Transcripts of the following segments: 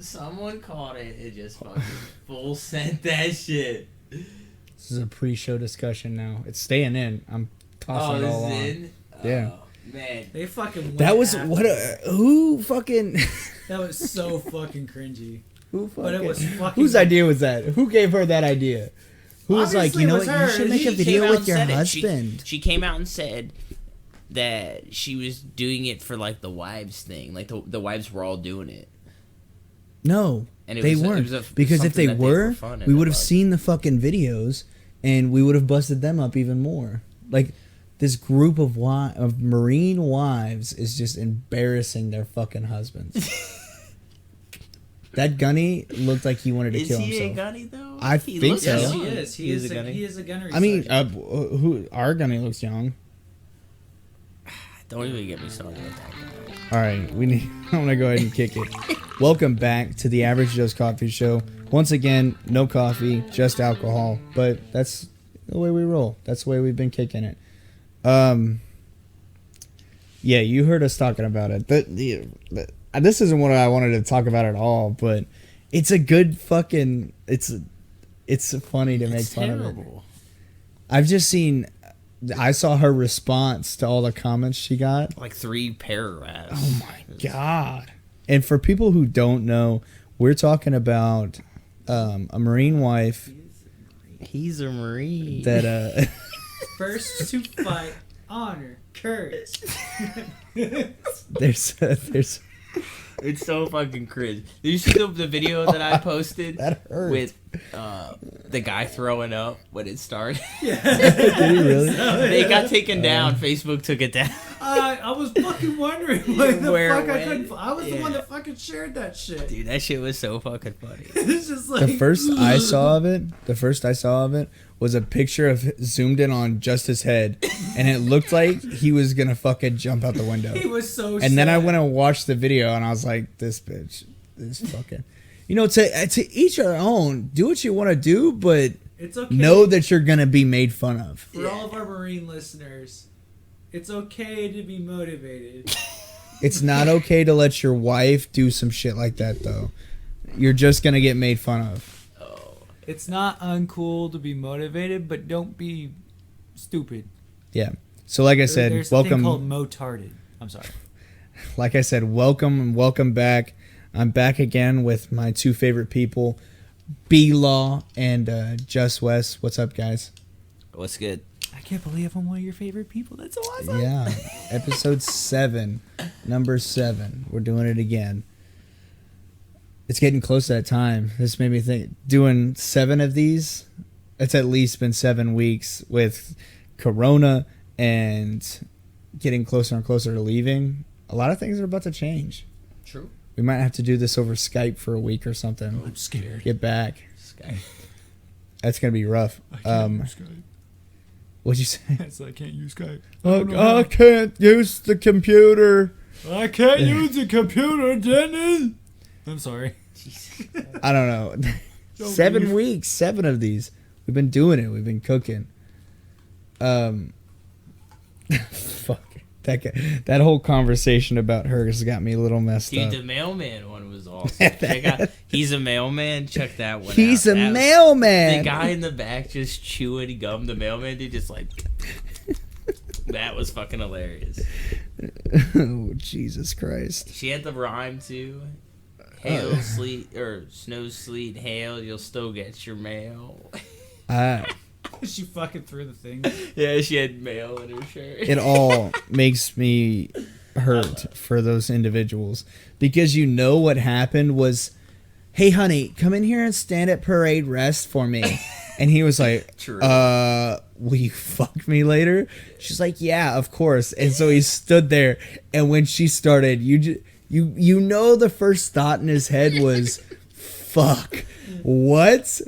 Someone caught it and just fucking full sent that shit. This is a pre-show discussion now. It's staying in. I'm tossing it all on. In? Yeah. Oh, man. They fucking went That was after what it. who fucking That was so fucking cringy. who fucking But it was fucking... whose idea was that? Who gave her that idea? Who was like, Obviously you know it what, was you her. should make a She video came out with and your said it. husband. She came out and said that she was doing it for like the wives thing. Like the wives were all doing it. No, And it they was weren't. Because if something they that were, fun we in would have about. seen the fucking videos, and we would have busted them up even more. Like, this group of Marine wives is just embarrassing their fucking husbands. That Gunny looked like he wanted to kill himself. Is he a gunny though? I He think looks so. Yes, young. he is. He is a gunny. He is a gunnery I mean, sergeant. our Gunny looks young. Don't even get me started with that guy. All right, I'm gonna go ahead and kick it. Welcome back to the Average Joe's Coffee Show. Once again, no coffee, just alcohol. But that's the way we roll. That's the way we've been kicking it. Yeah, you heard us talking about it. This isn't what I wanted to talk about at all, but it's a good fucking. It's funny to make fun of it. I've just seen. I saw her response to all the comments she got. Like 3 paragraphs. Oh my god! And for people who don't know, we're talking about a Marine wife He's a Marine. that First to fight, honor, courage. there's It's so fucking cringe. Did you see the video that I posted that hurts. with the guy throwing up when it started? Yeah. Did he really? They got taken down. Facebook took it down. I was fucking wondering where the Where fuck it I went. couldn't. I was the one Yeah. that fucking shared that shit. Dude, that shit was so fucking funny. It's just like The first I saw of it was a picture of zoomed in on just his head, and it looked like he was gonna fucking jump out the window. He was so. And then I sad. went and watched the video, and I was like, this bitch, this fucking. You know, to each our own. Do what you want to do, but It's okay. know that you're gonna be made fun of. For all of our Marine listeners, it's okay to be motivated. It's not okay to let your wife do some shit like that, though. You're just gonna get made fun of. It's not uncool to be motivated, but don't be stupid. Yeah. So, like I said, There's a thing called welcome. motarded. I'm sorry. Like I said, welcome and welcome back. I'm back again with my 2 favorite people, B-Law and Just West. What's up, guys? What's good? I can't believe I'm one of your favorite people. That's so awesome. Yeah. Episode 7. Number 7. We're doing it again. It's getting close to that time. This made me think, doing 7 of these, it's at least been 7 weeks with Corona and getting closer and closer to leaving. A lot of things are about to change. True. We might have to do this over Skype for a week or something. I'm scared. Get back. Sky. That's going to be rough. use Skype. What'd you say? So I can't use Skype. I can't use the computer. I can't use the computer, Dennis. I'm sorry. I don't know. 7 weeks, 7 of these. We've been doing it. We've been cooking. Fuck. That whole conversation about her has got me a little messed Dude, up. the mailman one was awesome. Check out, he's a mailman. Check that one He's out. a That- mailman. The guy in the back just chewing gum. The mailman dude just like... That was fucking hilarious. Oh, Jesus Christ. She had the rhyme too. Hail, sleet, or snow, sleet, hail, you'll still get your mail. She fucking threw the thing. Yeah, she had mail in her shirt. It all makes me hurt for those individuals because you know what happened was, hey honey, come in here and stand at parade rest for me. And he was like, True. Will you fuck me later? She's like, yeah, of course. And so he stood there, and when she started, you know the first thought in his head was, fuck, what?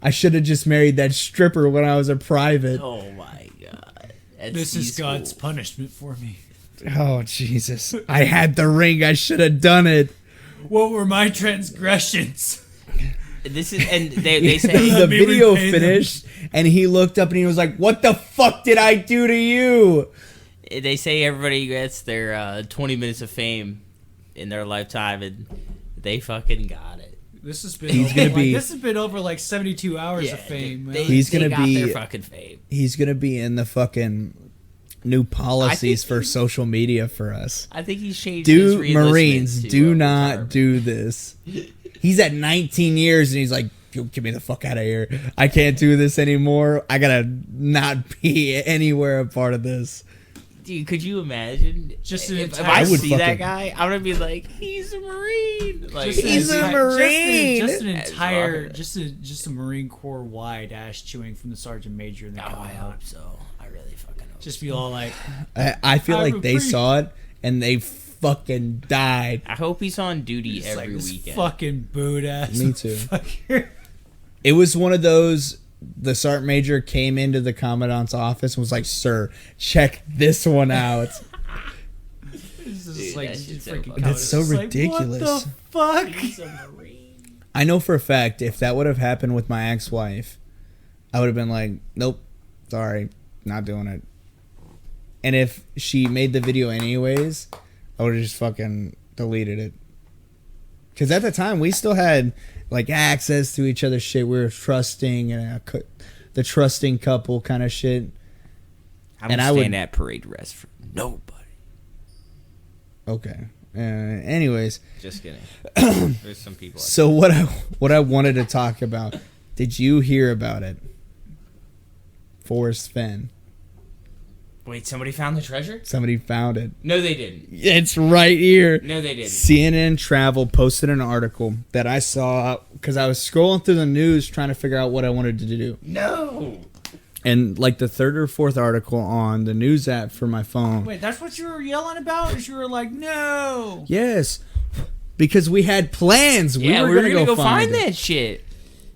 I should have just married that stripper when I was a private. Oh my god. This is God's punishment for me. Oh, Jesus. I had the ring. I should have done it. What were my transgressions? This is, and they say The me video repay them. finished, and he looked up and he was like, what the fuck did I do to you? everybody gets their 20 minutes of fame in their lifetime, and they fucking got it. This has been He's over, gonna like, be- this has been over like 72 hours of fame. man. He's they gonna got be- their fucking fame. He's gonna be in the fucking new policies for social media for us. I think he's changed his Do re-enlistment Marines to, do not retirement. do this. He's at 19 years and he's like, get me the fuck out of here. I can't do this anymore. I gotta not be anywhere a part of this. Dude, could you imagine? Just if an I entire- see that fucking- guy, I'm gonna be like, he's a Marine. Like, Just an He's a entire- Marine. Just an That's entire, rocket. just a Marine Corps wide ass chewing from the sergeant major. And oh, I hope so. I really fucking hope. Just be all like, I feel I'm like a they priest. saw it and they fucking died. I hope he's on duty it's like every this weekend. fucking boot ass. Me too. fucker. It was one of those. The sergeant major came into the commandant's office and was like, "Sir, check this one out." It's just Dude, like that shit's so freaking funny. That's so it's like, ridiculous. what the fuck? He's a Marine. I know for a fact if that would have happened with my ex-wife, I would have been like, "Nope, sorry, not doing it." And if she made the video anyways, I would have just fucking deleted it. Because at the time, we still had like access to each other's shit. We were trusting and the trusting couple kind of shit. I don't And I stand would- at parade rest for nobody. Okay. Anyways, Just kidding. There's some people. so what I wanted to talk about. Did you hear about it? Forrest Fenn. Wait, somebody found the treasure? Somebody found it. No, they didn't. It's right here. No, they didn't. CNN Travel posted an article that I saw because I was scrolling through the news trying to figure out what I wanted to do. No. And like the third or fourth article on the news app for my phone. Wait, that's what you were yelling about? Is you were like, no. Yes. Because we had plans. Yeah, we were gonna go find it. that shit.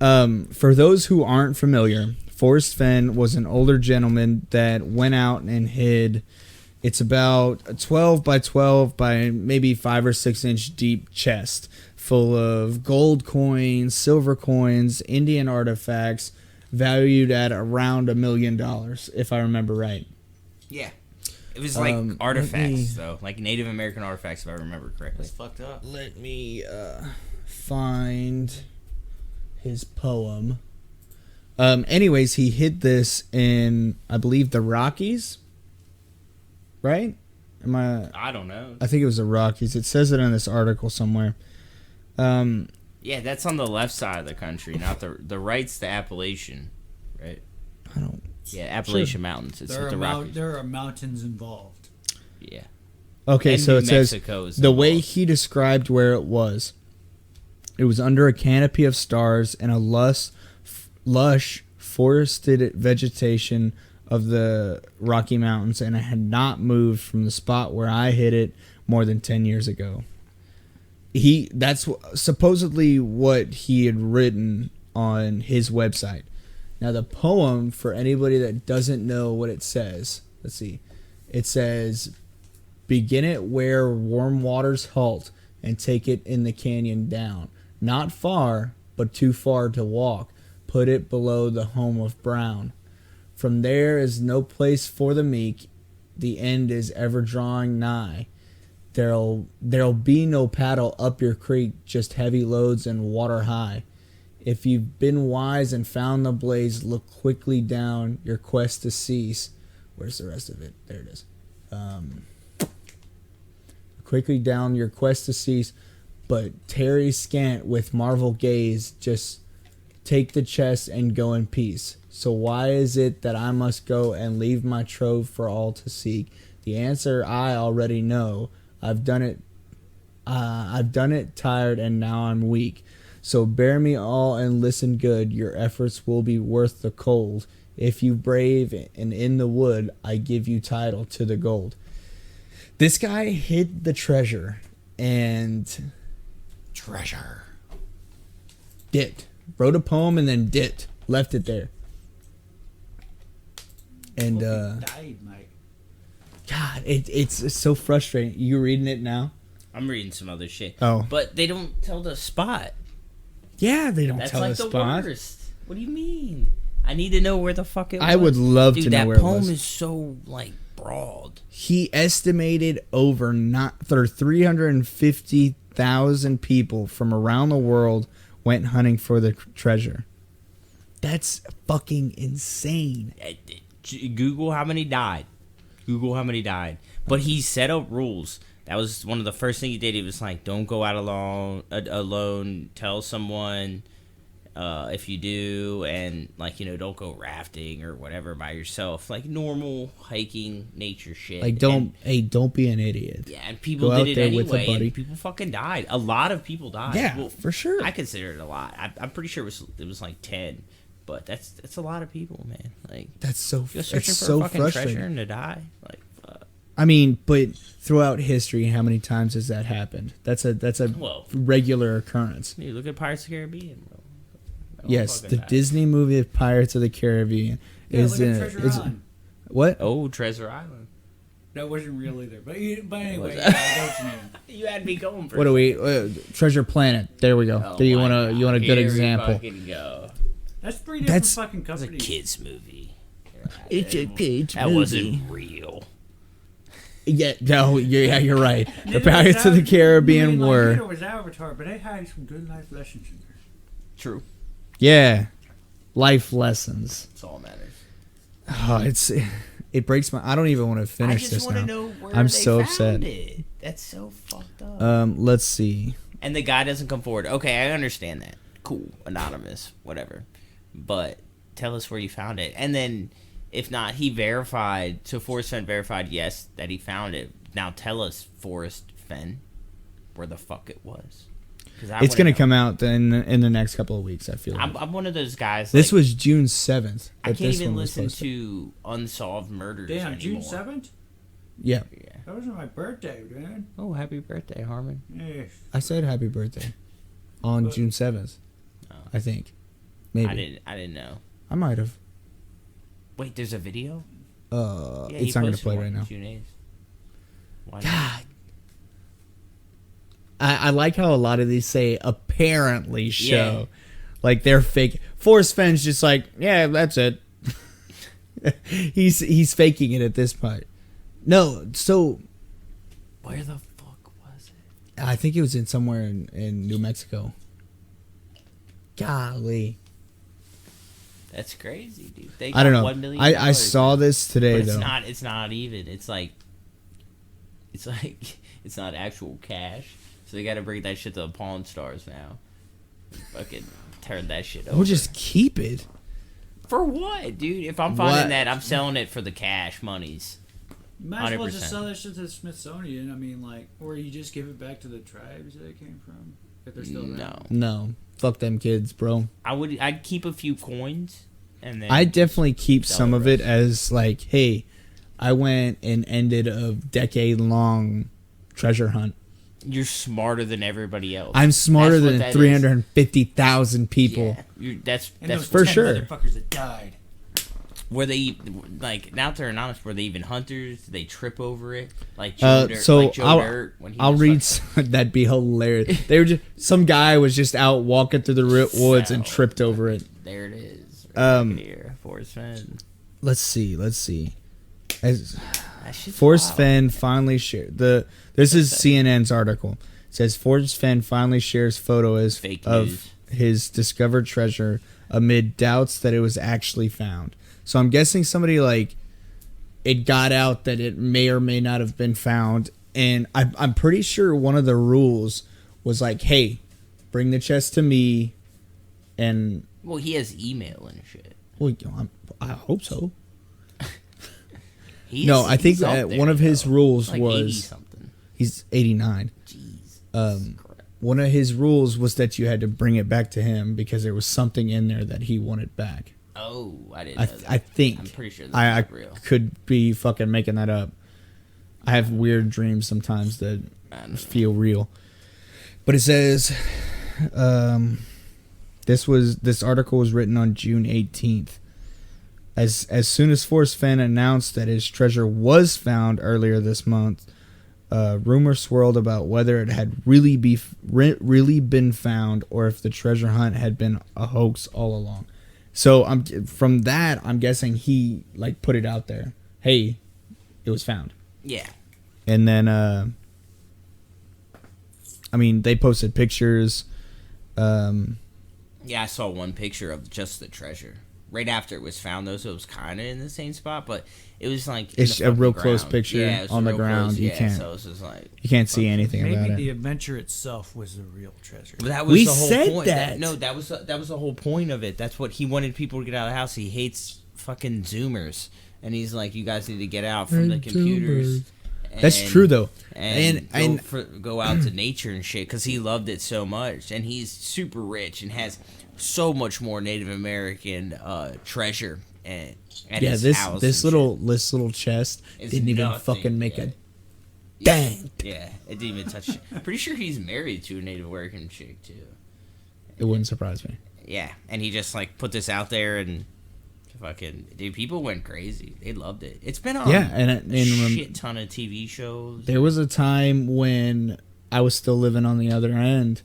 For those who aren't familiar, Forrest Fenn was an older gentleman that went out and hid. It's about a 12 by 12 by maybe 5 or 6 inch deep chest full of gold coins, silver coins, Indian artifacts, valued at around $1 million, if I remember right. Yeah. It was like let me- artifacts, though. Like Native American artifacts, if I remember correctly. That's fucked up. Let me find his poem. Anyways, he hid this in, I believe, the Rockies. Right? I don't know. I think it was the Rockies. It says it in this article somewhere. Yeah, that's on the left side of the country, not the right's the Appalachian, right? I don't. Yeah, Appalachian Mountains. It's There with are, the Rockies. there are mountains involved. Yeah. Okay, And so New it says Mexico is the way involved. he described where it was. It was under a canopy of stars and a lush forested vegetation of the Rocky Mountains, and it had not moved from the spot where I hid it more than 10 years ago. That's supposedly what he had written on his website. Now the poem, for anybody that doesn't know what it says, let's see. It says, "Begin it where warm waters halt and take it in the canyon down. Not far, but too far to walk. Put it below the home of Brown. From there is no place for the meek. The end is ever drawing nigh. There'll be no paddle up your creek, just heavy loads and water high. If you've been wise and found the blaze, look quickly down your quest to cease." Where's the rest of it? There it is. Quickly down your quest to cease, but tarry scant with marvel gaze. Just take the chest and go in peace. So why is it that I must go and leave my trove for all to seek? The answer I already know. I've done it tired, and now I'm weak. So bear me all and listen good. Your efforts will be worth the cold. If you brave and in the wood, I give you title to the gold. This guy hid the treasure and dipped. Wrote a poem and then dipped. Left it there. And Died, Mike. God, it's so frustrating. You reading it now? I'm reading some other shit. Oh. But they don't tell the spot. Yeah, they don't That's tell like the the spot. worst. What do you mean? I need to know where the fuck it was. I would love Dude, to know that where it poem was. is so, like, broad. He estimated over 350 200,000 people from around the world went hunting for the treasure. That's fucking insane. Google how many died. Google how many died. But he set up rules. That was one of the first things he did. He was like, don't go out alone. Tell someone if you do. And, like, you know, don't go rafting or whatever by yourself. Like, normal hiking nature shit. Like, don't be an idiot. Yeah, and people Go out did it there anyway. with a buddy. And people fucking died. A lot of people died. Yeah, Well, for sure. I consider it a lot. I'm pretty sure it was like 10. But that's a lot of people, man. Like, That's so you're searching it's for so a fucking frustrating. treasure and to die. Like, fuck. I mean, but throughout history, how many times has that happened? That's a Well, regular occurrence. you look at Pirates of the Caribbean, bro. They all Yes, fucking the died. Disney movie Pirates of the Caribbean Yeah, is look at Treasure Island. what? Oh, Treasure Island. That wasn't real either. But anyway, Was- yeah, I know what you mean. You had me going for What do we? Treasure Planet. There we go. Oh Do you my want God. you want a good Here we example? fucking go. That's three different That's- fucking It's a companies. kids movie. It's a kids That movie. wasn't real. Yeah, no, yeah, you're right. The Neither Pirates was of the Av- Caribbean I mean, like, were. neither was Avatar, but it had some good life lessons in there. True. Yeah, life lessons. That's all that matters. Oh, it breaks my. I don't even want to finish I just this want to now. know where I'm they so found upset. it. That's so fucked up. Let's see. And the guy doesn't come forward. Okay, I understand that. Cool. Anonymous. Whatever. But tell us where you found it. And then, if not, he verified. So Forrest Fenn verified, yes, that he found it. Now tell us, Forrest Fenn, where the fuck it was. It's gonna come out in the next couple of weeks. I feel. I'm like. one of those guys. This like, was June 7th. I can't even was listen posted. to unsolved murders Damn, anymore. June 7th? Yeah, Yeah. That wasn't my birthday, man. Oh, happy birthday, Harmon. Yes. I said happy birthday on But- June 7th. Oh. I think. Maybe I didn't know. I might have. Wait, there's a video? Yeah, It's he not gonna posted play one right now. June 8th. Why not? God. I like how a lot of these say apparently show. Like they're fake. Forrest Fenn's just like, yeah, that's it. he's faking it at this point. No, so Where the fuck was it? I think it was in somewhere in New Mexico. Golly. That's crazy, dude. They I don't got know. $1 million. I saw this today but though. it's not even. It's like it's not actual cash. So they got to bring that shit to the Pawn Stars now. Fucking turn that shit over. We'll just keep it. For what, dude? If I'm finding What? that, I'm selling it for the cash monies. You might as well just 100%. sell that shit to the Smithsonian. I mean, like, or you just give it back to the tribes that it came from. If they're still No. around. No. Fuck them kids, bro. I'd keep a few coins and then I definitely keep sell some the of it rest. as like, hey, I went and ended a decade-long treasure hunt. You're smarter than everybody else. I'm smarter That's what than that is. 350,000 people. Yeah, that's And that's those for 10 sure. motherfuckers that died. were they like now? If they're anonymous. Were they even hunters? Did they trip over it like Joe Dirt? So like Joe I'll Dirt when he I'll was read. fucking- That'd be hilarious. They were just some guy was just out walking through the woods and So, tripped over it. There it is. Right back here, Forrest Fenn. Let's see. As That shit's Forrest wild. Fenn finally shared this is CNN's article. It says Forrest Fenn finally shares photos Fake of news. his discovered treasure amid doubts that it was actually found. So I'm guessing somebody like it got out that it may or may not have been found, and I'm pretty sure one of the rules was like, hey, bring the chest to me, and Well, he has email and shit. well, I hope so. He's, No, I think he's up there, one of his though. rules Like was 80 something. he's 89. Jeez. Crap. One of his rules was that you had to bring it back to him because there was something in there that he wanted back. Oh, I didn't. I know that. I think. I'm pretty sure that's I not real. could be fucking making that up. I have weird dreams sometimes that I don't know. feel real. But it says, this article was written on June 18th. As soon as Forrest Fenn announced that his treasure was found earlier this month, rumors swirled about whether it had really been found or if the treasure hunt had been a hoax all along. So from that, I'm guessing he like put it out there. Hey, it was found. Yeah. And then I mean, they posted pictures. Yeah, I saw one picture of just the treasure. Right after it was found, though, so it was kind of in the same spot, but it was like in It's the a real fucking close ground. picture Yeah, it was on the real ground. close, You yeah, can't. So it's just like You can't see anything Maybe about the it. adventure itself was the real treasure. that was We the whole said point. that. No, that was the whole point of it. That's what he wanted people to get out of the house. He hates fucking Zoomers, and he's like, you guys need to get out from the computers. That's true though. And And- go out to nature and shit because he loved it so much, and he's super rich and has so much more Native American treasure and at Yeah, his this house this and little chest It's didn't even nothing, fucking make yeah. a dang. Yeah, it didn't even touch. Pretty sure he's married to a Native American chick too. It wouldn't surprise me. Yeah, and he just like put this out there and fucking dude, people went crazy. They loved it. It's been on Yeah, a and shit ton of TV shows. there was a time when I was still living on the other end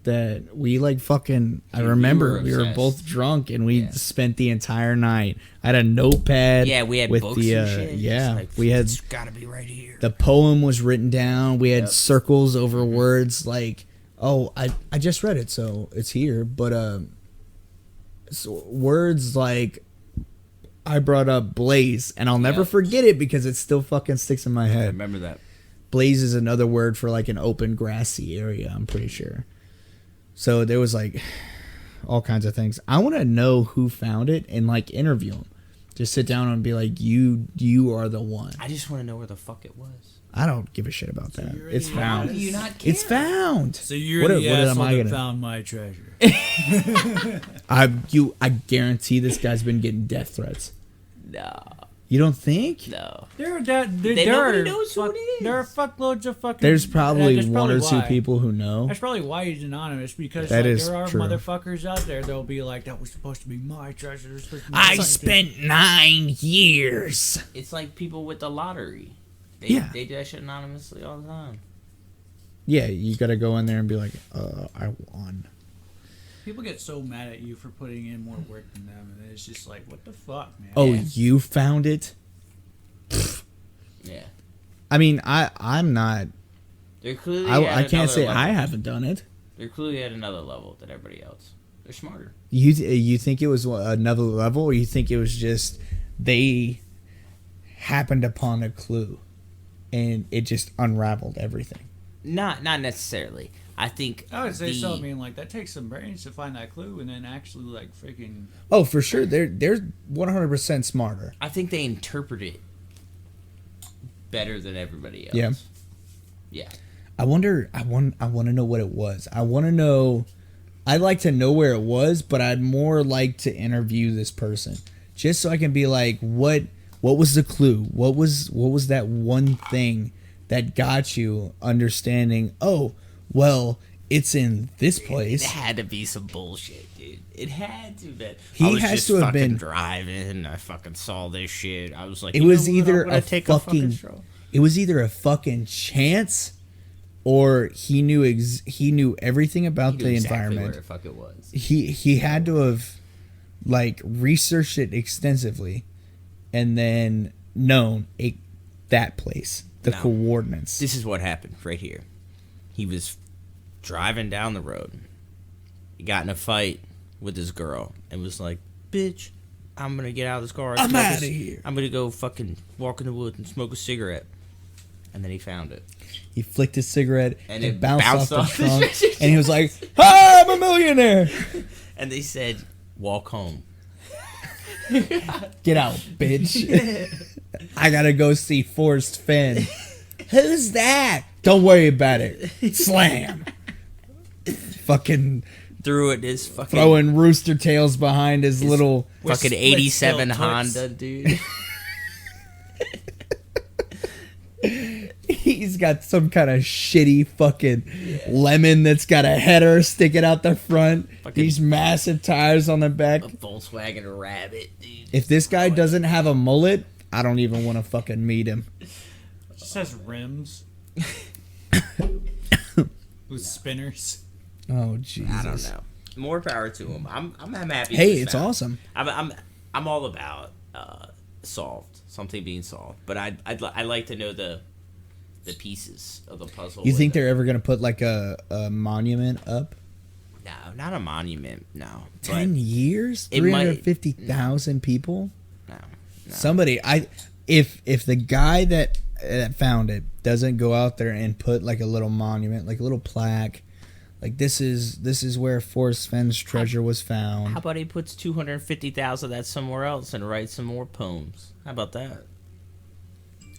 that we like fucking. I Dude, we remember were we were obsessed. both drunk and we Yeah. spent the entire night. I had a notepad. Yeah, we had with books the and shit. yeah. It's like, We had it's gotta be right here. the poem was written down. We had Yep. circles over words like, oh, I just read it, so it's here. But so words like I brought up blaze, and I'll never Yep. forget it because it still fucking sticks in my head. Remember that. Blaze is another word for like an open grassy area, I'm pretty sure. So there was like all kinds of things. I want to know who found it and like interview them. Just sit down and be like, you are the one. I just want to know where the fuck it was. I don't give a shit about that. you're It's the found. How do you not care? It's found. So you're What- the what am asshole I that gonna- found my treasure. I guarantee this guy's been getting death threats. No, You don't think? no. There are Nobody knows who it is. There are fuckloads of fucking. There's probably that's one or two why. people who know. That's probably why he's anonymous because That like, is there are true. motherfuckers out there that'll be like, "That was supposed to be my treasure." It's supposed to be I my spent 9 years. It's like people with the lottery. They, Yeah. they do that shit anonymously all the time. Yeah, you gotta go in there and be like, I won. People get so mad at you for putting in more work than them, and it's just like, what the fuck, man? Oh, Yeah. you found it? Yeah. I mean, I'm not. They're clearly I at can't another say level. I haven't done it. They're clearly at another level than everybody else. They're smarter. You think it was another level, or you think it was just they happened upon a clue, and it just unraveled everything? Not necessarily. I think I would say the- so. I mean, like that takes some brains to find that clue, and then actually like freaking. Oh, for sure. They're 100% smarter. I think they interpret it better than everybody else. Yeah. Yeah. I wonder. I want to know what it was. I want to know. I'd like to know where it was, but I'd more like to interview this person, just so I can be like, what was the clue? What was that one thing that got you understanding? Oh, well, it's in this It place. had to be some bullshit, dude. It had to be. He I was has just to have fucking been- driving. I fucking saw this shit. I was like, It you was know what? either I'm gonna a take fucking. stroll. It was either a fucking chance, or he knew he knew everything about He knew the exactly environment. Where the fuck it was. He had to have like researched it extensively and then known that place, the No. coordinates. This is what happened right here. He was driving down the road. He got in a fight with his girl and was like, "Bitch, I'm gonna get out of this car. I'm smoke outta a- here." I'm gonna go fucking walk in the woods and smoke a cigarette." And then he found it. He flicked his cigarette And and it bounced bounced off off the the trunk, shit. and he was like, "Hi, I'm a millionaire. And they said, "Walk home." Get out, bitch. I gotta go see Forrest Fenn." Who's that? Don't worry about it. Slam. Fucking Threw it in his fucking throwing rooster tails behind his little. fucking With 87 split still Honda, dude. He's got some kind of shitty fucking lemon that's got a header sticking out the front. Fucking- These massive tires on the back. A Volkswagen Rabbit, dude. If this guy doesn't have a mullet, I don't even want to fucking meet him. It just has rims with spinners. Oh Jesus! I don't know. More power to him. I'm happy. Hey, this it's found. awesome. I'm all about solved, something being solved. But I like to know the pieces of the puzzle. You think with it. they're ever gonna put like a monument up? No, not a monument. No. 10 years, it might- 350,000 people. No. Somebody, if the guy that found it doesn't go out there and put like a little monument, like a little plaque, like this is where Forrest Fenn's treasure was found. How about he puts 250,000 of that somewhere else and writes some more poems? How about that?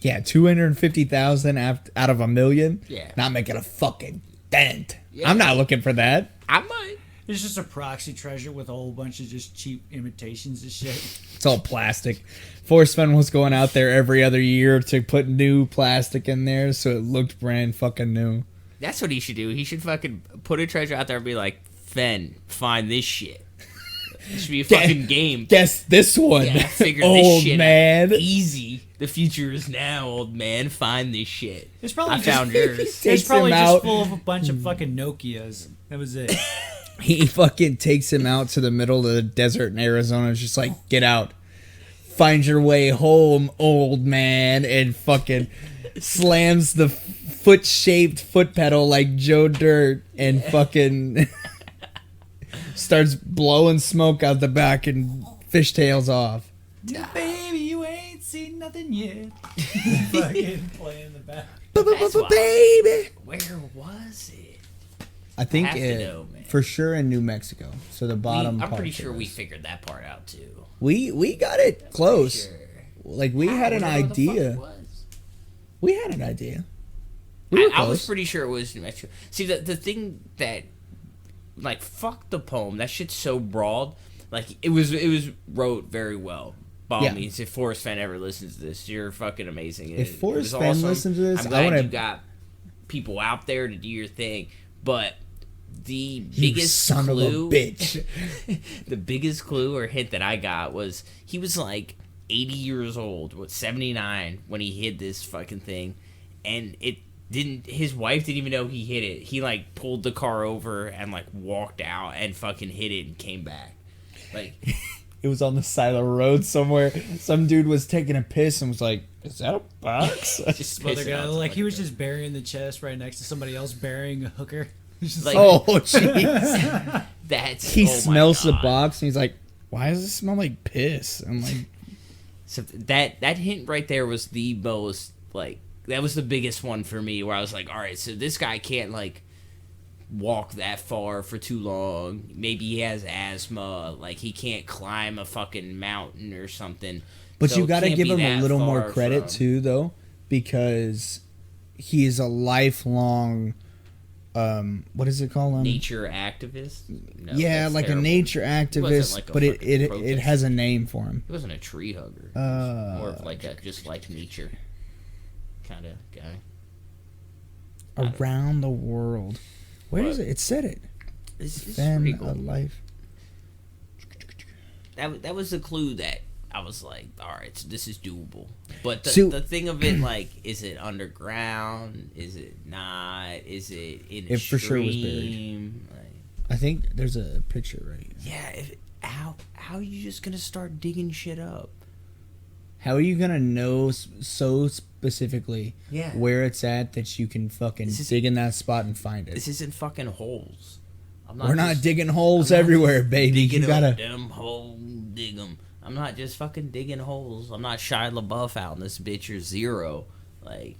Yeah, 250,000 out of a million. Yeah. Not making a fucking dent. Yeah. I'm not looking for that. I might. It's just a proxy treasure with a whole bunch of just cheap imitations of shit. It's all plastic. Forrest Fenn was going out there every other year to put new plastic in there so it looked brand fucking new. That's what he should do. He should fucking put a treasure out there and be like, Fen, find this shit. It should be a fucking game. Guess this one. Yeah, figure old this shit man. out. Easy. The future is now, old man. Find this shit. It's probably I just- found yours. It's Takes probably him just out. full of a bunch of fucking Nokias. That was it. He fucking takes him out to the middle of the desert in Arizona. It's just like, get out. Find your way home, old man. And fucking slams the foot-shaped foot pedal like Joe Dirt and fucking starts blowing smoke out the back and fishtails off. Baby, you ain't seen nothing yet. Fucking playing in the back. That's why. Baby. Where was it? I think have to it, know, man. for sure in New Mexico. So the bottom I'm part pretty sure of we it. figured that part out too. We got it close. Sure. Like we had an Whatever the fuck it idea. was. We had an idea. We were I was close. pretty sure it was New Mexico. See, the thing that, like, fuck the poem. That shit's so broad. Like, it was wrote very well. By all Yeah. means, if Forrest Fenn ever listens to this, you're fucking amazing. If It Forrest was Fenn awesome. listens to this, I'm I glad wanna- you got people out there to do your thing. But the You biggest son clue, of a bitch. the biggest clue or hint that I got was he was like 80 years old, 79 when he hid this fucking thing, and it didn't. His wife didn't even know he hid it. He like pulled the car over and like walked out and fucking hid it and came back. Like It was on the side of the road somewhere. Some dude was taking a piss and was like, "Is that a box?" just Mother pissing guy, out like he was somebody. just burying the chest right next to somebody else burying a hooker. It's just Like- Oh, jeez. That's He oh my smells the God. box and he's like, "Why does it smell like piss?" I'm like, So that hint right there was the most, like, that was the biggest one for me, where I was like, all right, so this guy can't like walk that far for too long. Maybe he has asthma. Like he can't climb a fucking mountain or something. but So you it got to can't give be him a that little more far credit from- too, though, because he is a lifelong. What is it called? Nature activist. No, Yeah, that's like terrible. a nature activist, like a but it fucking protester. has a name for him. He wasn't a tree hugger. He was more of like a just like nature kind of guy. Around the world. Where is What? it? It said it. It's pretty Fenn cool. a life. That was the clue that I was like, all right, so this is doable. But So- the thing of it, like, is it underground? Is it not? Is it in a It for sure was buried. stream? Like, I think there's a picture right. yeah. How are you just gonna start digging shit up? How are you gonna know so specifically Yeah. where it's at that you can fucking This is- dig in that spot and find it? This isn't fucking holes. I'm We're not just digging holes I'm not everywhere, just baby. digging You gotta. up them holes, dig them. I'm not just fucking digging holes. I'm not Shia LaBeouf out in this bitch or Zero. Like,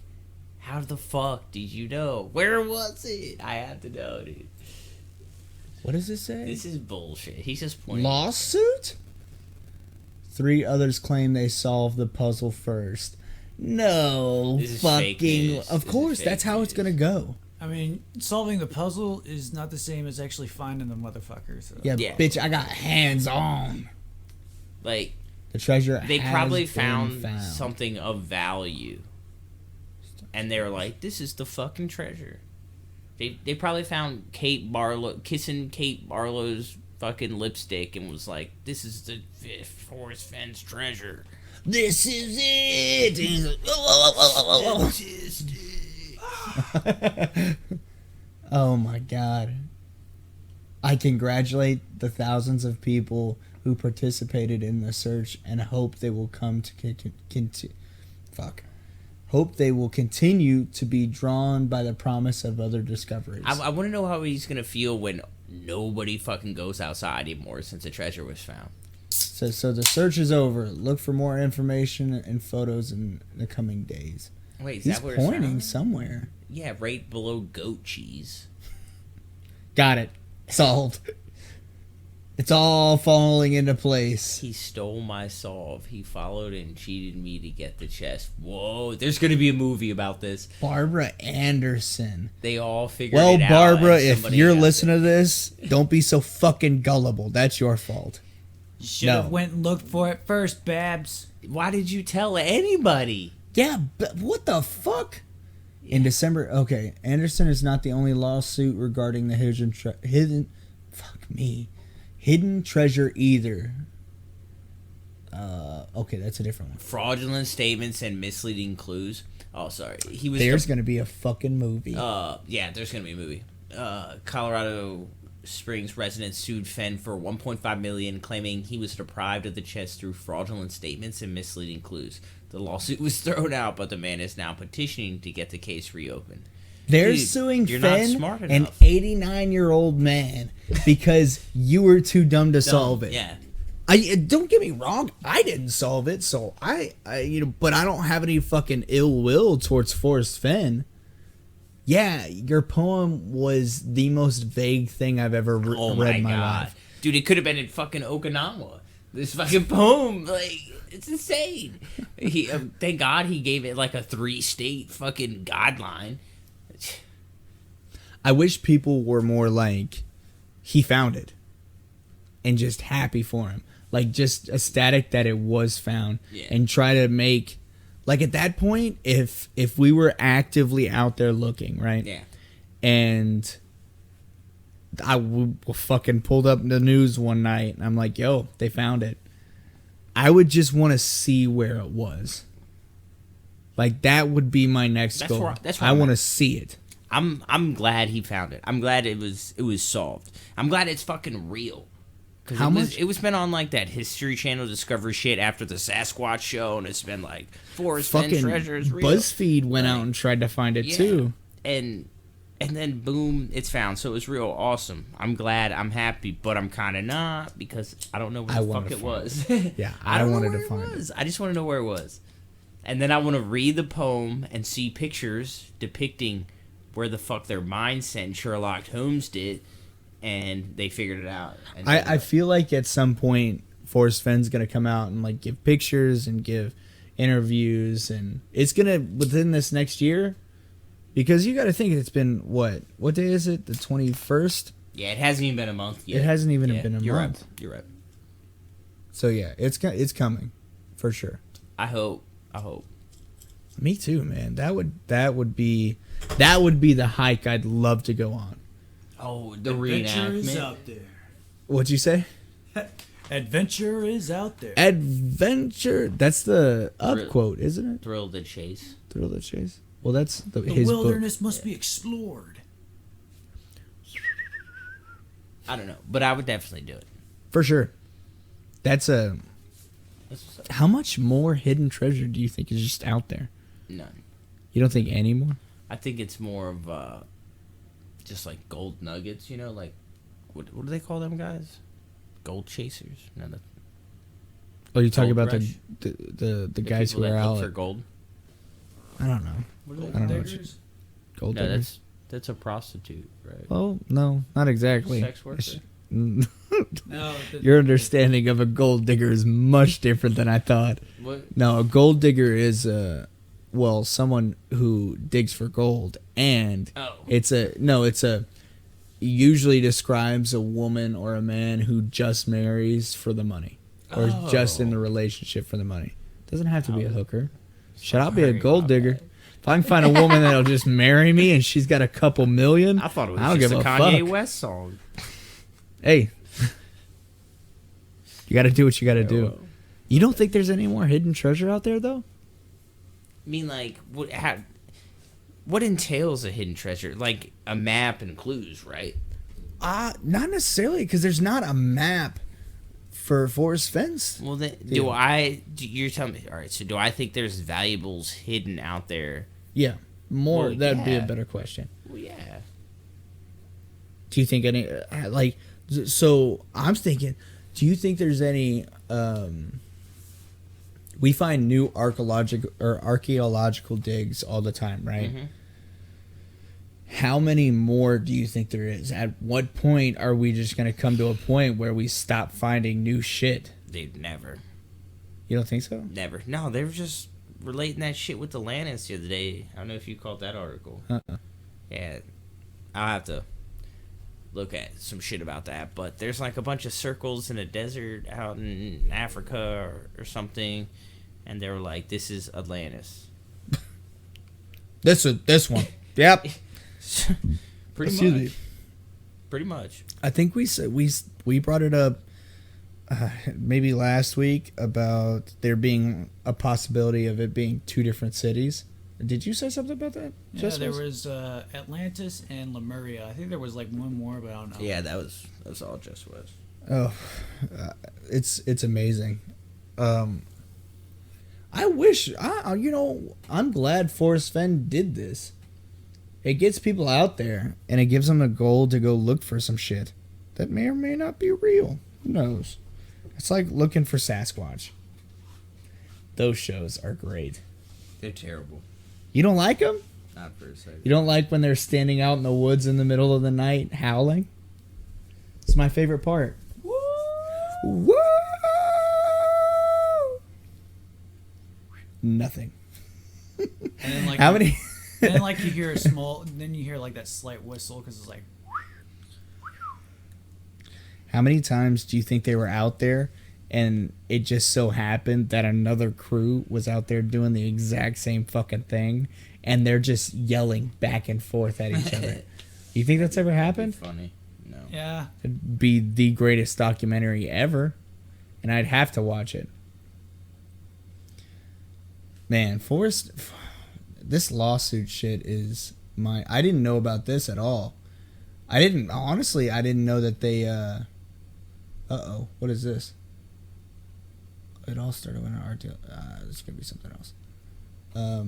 how the fuck did you know? Where was it? I have to know, dude. What does it say? This is bullshit. He's just pointing. Lawsuit? 3 others claim they solved the puzzle first. No This is fake fucking. news. Of This is course, fake that's how it's news. gonna go. I mean, solving the puzzle is not the same as actually finding the motherfuckers. So. Yeah, Yeah. bitch, I got hands on. Like, The treasure. they has probably been found found. something of value. And they were like, this is the fucking treasure. They probably found Kate Barlow, kissing Kate Barlow's fucking lipstick and was like, this is the Forrest Fenn's treasure. This is it. Oh my god. I congratulate the thousands of people who participated in the search and hope they will come to fuck. Hope they will continue to be drawn by the promise of other discoveries. I want to know how he's gonna feel when nobody fucking goes outside anymore since the treasure was found. So the search is over. Look for more information and photos in the coming days. Wait, is He's that where it's pointing found? somewhere. Yeah, right below goat cheese. Got it. Solved. It's all falling into place. He stole my solve. He followed and cheated me to get the chest. Whoa, there's gonna be a movie about this. Barbara Anderson. They all figured Well, it out. Barbara, and if somebody you're got listening it. to this, don't be so fucking gullible. That's your fault. Should have No. went and looked for it first, Babs. Why did you tell anybody? Yeah, but what the fuck? In December, okay, Anderson is not the only lawsuit regarding the hidden treasure either. Okay, that's a different one. Fraudulent statements and misleading clues. Oh, sorry. He was. There's gonna be a fucking movie. Yeah, there's gonna be a movie. Colorado Springs resident sued Fenn for $1.5 million, claiming he was deprived of the chest through fraudulent statements and misleading clues. The lawsuit was thrown out, but the man is now petitioning to get the case reopened. They're Dude, suing you're not Fenn, smart an enough. 89-year-old man, because you were too dumb to solve it. Yeah. I don't get me wrong, I didn't solve it, so I but I don't have any fucking ill will towards Forrest Fenn. Yeah, your poem was the most vague thing I've ever Oh read my in my god. life. Dude, it could have been in fucking Okinawa. This fucking poem, like, it's insane. He, thank God he gave it like a 3-state fucking guideline. I wish people were more like, he found it, and just happy for him. Like, just ecstatic that it was found, Yeah. and try to make, like, at that point, if we were actively out there looking, right? Yeah. And fucking pulled up the news one night, and I'm like, yo, they found it. I would just want to see where it was. Like, that would be my next That's goal. where- that's where I I'm want to at. see it. I'm glad he found it. I'm glad it was solved. I'm glad it's fucking real. 'Cause How much? It was been on like that History Channel Discovery shit after the Sasquatch show, and it's been like Forrest Fenn Fucking treasure is real. BuzzFeed went out and tried to find it Yeah. too. And then boom, it's found. So it was real awesome. I'm glad. I'm happy, but I'm kind of not because I don't know where I the wanted fuck to it find was. Yeah, I I don't know wanted where to find it. was. I just want to know where it was, and then I want to read the poem and see pictures depicting where the fuck their mindset and Sherlock Holmes did, and they figured it out. And I feel like at some point Forrest Fenn's gonna come out and like give pictures and give interviews, and it's gonna within this next year, because you got to think it's been what day is it? The 21st. yeah, it hasn't even been a month yet. It hasn't even Yeah, been a you're month. Right. You're right. So yeah, it's coming for sure. I hope. Me too, man. That would be the hike I'd love to go on. Oh, the Adventure is reenactment. out there. What'd you say? Adventure is out there. Adventure. That's the up Thrill- quote, isn't it? Thrill to chase. Thrill the chase. Well, that's The his book. wilderness must be explored. I don't know, but I would definitely do it. For sure. That's a. That's what's up. How much more hidden treasure do you think is just out there? None. You don't think any more? I think it's more of just like gold nuggets, you know, like what do they call them guys? Gold chasers. No, Oh, you talking Gold about rush. the guys who people are that look out? for gold. I don't know. What are I don't know what diggers? Gold No, diggers. that's a prostitute, right? Well, no, not exactly. Sex worker. No, Your understanding of a gold digger is much different than I thought. What? No, a gold digger is someone who digs for gold, and Oh. it's usually describes a woman or a man who just marries for the money, or is just in the relationship for the money. Doesn't have to be a hooker. Should I be a Sorry gold about digger? that. If I can find a woman that'll just marry me and she's got a couple million, I thought it was I don't just give a a Kanye fuck. West song. Hey, you got to do what you got to do. well. You don't think there's any more hidden treasure out there, though? I mean, like, what entails a hidden treasure? Like a map and clues, right? Not necessarily, because there's not a map for Forrest Fenn's. Well, then, Yeah. you're telling me, all right, so do I think there's valuables hidden out there? Yeah, more. Well, That'd be a yeah. better question. Well, yeah. Do you think any like? So I'm thinking. Do you think there's any? We find new archaeological digs all the time, right? Mhm. How many more do you think there is? At what point are we just going to come to a point where we stop finding new shit? Dude, never. You don't think so? Never. No, they were just relating that shit with Atlantis the other day. I don't know if you caught that article. Uh-uh. Yeah. I'll have to look at some shit about that. But there's like a bunch of circles in a desert out in Africa or something. And they were like, this is Atlantis. This one. Yep. Pretty Excuse much. me. Pretty much. I think we said we brought it up maybe last week about there being a possibility of it being two different cities. Did you say something about that? Yeah, Just there was Atlantis and Lemuria. I think there was like one more, but I don't know. Yeah, that's all just was. Oh, it's amazing. I wish I'm glad Forrest Fenn did this. It gets people out there, and it gives them a goal to go look for some shit that may or may not be real. Who knows? It's like looking for Sasquatch. Those shows are great. They're terrible. You don't like them? Not for a second. You don't like when they're standing out in the woods in the middle of the night howling? It's my favorite part. Woo! Nothing. And then like How many? And then like you hear a small, then you hear like that slight whistle because it's like. How many times do you think they were out there and it just so happened that another crew was out there doing the exact same fucking thing and they're just yelling back and forth at each other? You think that's ever happened? Funny. No. Yeah. It'd be the greatest documentary ever, and I'd have to watch it. Man, Forrest, this lawsuit shit is I didn't know about this at all. I didn't know that they, what is this? It all started when an RTL, this could be something else. I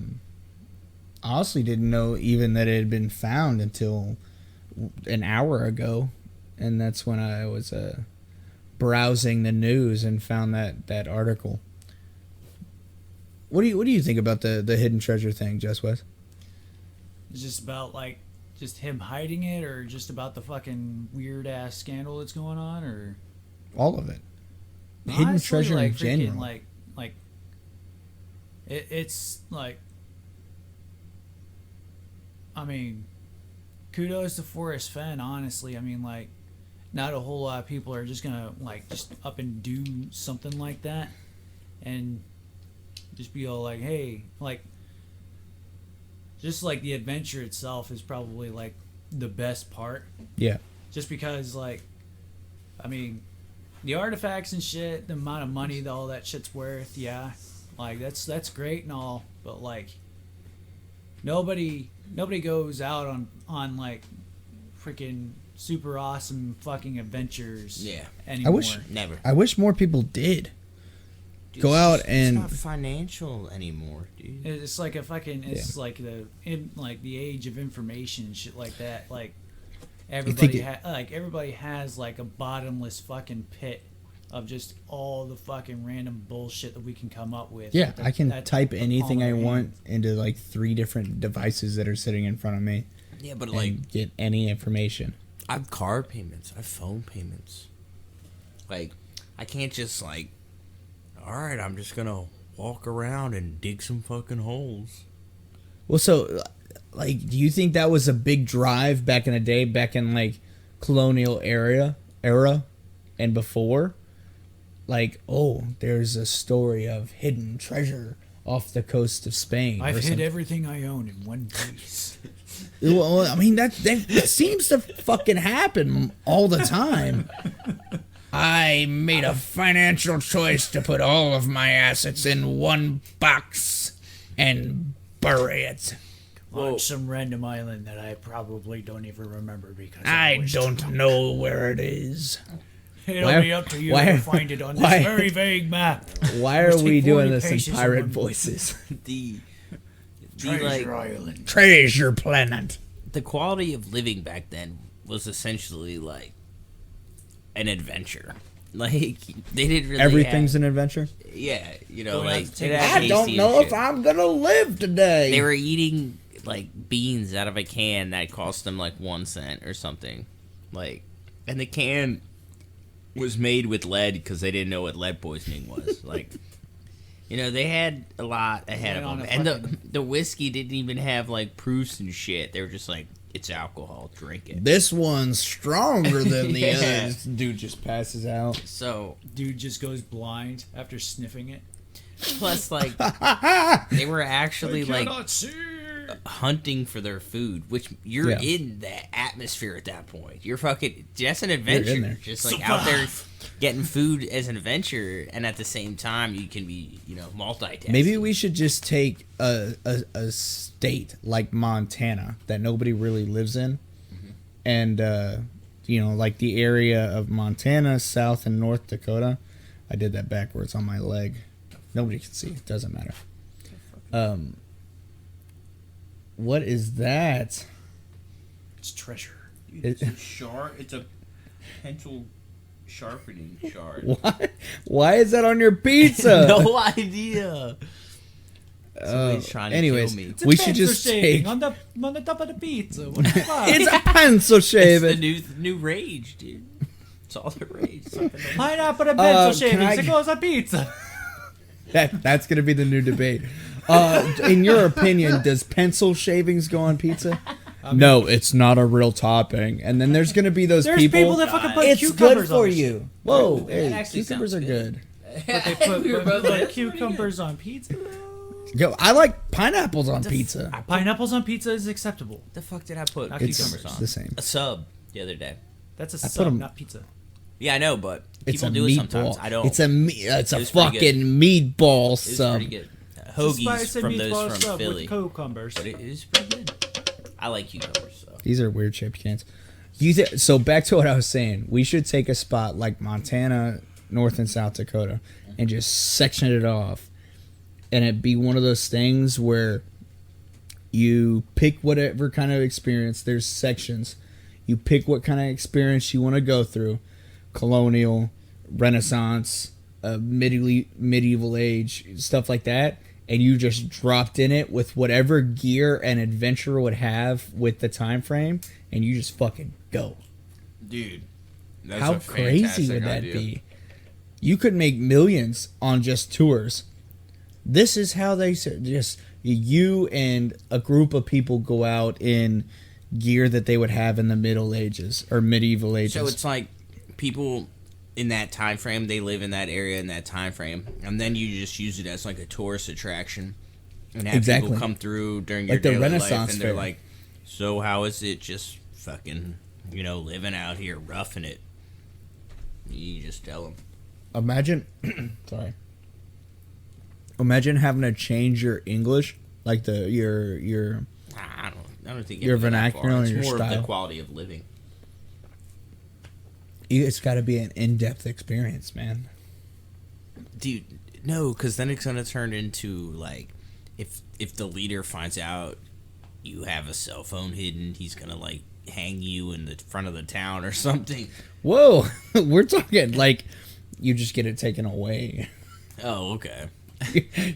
honestly didn't know even that it had been found until an hour ago, and that's when I was browsing the news and found that article. What do you think about the hidden treasure thing, Just Wes? It's just about like just him hiding it, or just about the fucking weird ass scandal that's going on, or All of it. Hidden honestly, treasure like, in general. like it's like, I mean, kudos to Forrest Fenn. Honestly, I mean, like, not a whole lot of people are just gonna like just up and do something like that, and just be all like, hey, like, just like the adventure itself is probably like the best part. Yeah. Just because, like, I mean, the artifacts and shit, the amount of money that all that shit's worth, yeah, like that's great and all, but like nobody goes out on like freaking super awesome fucking adventures. Yeah. Anymore. Never. I wish more people did. Dude, Go out it's and- not financial anymore, dude. It's like a fucking. It's like the age of information and shit like that. Like everybody has like a bottomless fucking pit of just all the fucking random bullshit that we can come up with. Yeah, at I can at type the anything palm I of our want hand. into like 3 different devices that are sitting in front of me Yeah, but and like, get any information. I have card payments. I have phone payments. Like, I can't just like, all right, I'm just gonna walk around and dig some fucking holes. Well, so, like, do you think that was a big drive back in the day, back in, like, colonial era, and before? Like, oh, there's a story of hidden treasure off the coast of Spain. I've or hid something. everything I own in one place. Well, I mean, that seems to fucking happen all the time. I made a financial choice to put all of my assets in one box and bury it. On some random island that I probably don't even remember because I was don't know where it is. It'll be up to you to find it on this very vague map. Why are Must we take doing 40 this in pages pirate on one- voices? the Treasure Island. Treasure planet. the quality of living back then was essentially like an adventure. Like they didn't really Everything's have, an adventure. yeah, you know, Going out like to take they'd a have I don't tasty know and if shit. I'm gonna live today. They were eating like beans out of a can that cost them like 1 cent or something, like, and the can was made with lead because they didn't know what lead poisoning was. Like, you know, they had a lot ahead Went of on them, a and fucking- the whiskey didn't even have like proofs and shit. They were just like, it's alcohol, drink it. This one's stronger than the Yeah. others. Dude just passes out. So Dude just goes blind after sniffing it. plus, like, they were actually like see. hunting for their food, which you're Yeah. in the atmosphere at that point. You're fucking that's an in adventure. there. Just like out there getting food as an adventure, and at the same time you can be, you know, multitasking. Maybe we should just take a state like Montana that nobody really lives in, and you know, like the area of Montana, South and North Dakota. I did that backwards on my leg. Nobody can see. It doesn't matter. What is that? It's treasure. it's a shard. It's a pencil sharpening shard. Why? Why is that on your pizza? No idea. Somebody's trying to anyways, kill me. It's a we should pencil just shaving take. on the top of the pizza. What the fuck? It's a pencil It's the shaving. new rage, dude. It's all the rage. Pineapple and pencil can shavings. I- It goes on pizza. That's gonna be the new debate. In your opinion, does pencil shavings go on pizza? No, it's not a real topping. And then there's gonna be those There's people that fucking put it's cucumbers good for on it. you. Whoa, hey, actually cucumbers sounds are good. But they put, We were both put like, that's pretty cucumbers on pizza. Yo, I like pineapples on pizza. Pineapples on pizza is acceptable. The fuck did I put Not It's cucumbers on? the same. A sub the other day. That's a put sub, 'em- not pizza. Yeah, I know, but It's people a do it sometimes. meatball. I don't. It's a was pretty fucking meatball It was sub. pretty good. Spice Hoagies and from meatball those from sub Philly, with cucumbers. but it is pretty good. I like cucumbers. So. These are weird shaped cans. So back to what I was saying. We should take a spot like Montana, North and South Dakota, and just section it off. And it be one of those things where you pick whatever kind of experience. There's sections. You pick what kind of experience you want to go through. Colonial, Renaissance, medieval age, stuff like that. And you just dropped in it with whatever gear and adventure would have with the time frame, and you just fucking go. Dude, that's How a crazy fantastic would that idea. be? You could make millions on just tours. This is how they said, just you and a group of people go out in gear that they would have in the Middle Ages or medieval ages. So it's like people in that time frame, they live in that area in that time frame, and then you just use it as like a tourist attraction and have Exactly. people come through during your Like the daily life, Renaissance and they're fair. like, so how is it just fucking, you know, living out here roughing it? You just tell them. Imagine, sorry. Imagine having to change your English, like your. I don't think Your it'd go that far. vernacular and It's your more of style. the quality of living. It's got to be an in-depth experience, man. Dude, no, because then it's gonna turn into like, if the leader finds out you have a cell phone hidden, he's gonna like hang you in the front of the town or something. Whoa, we're talking like you just get it taken away. Oh, okay.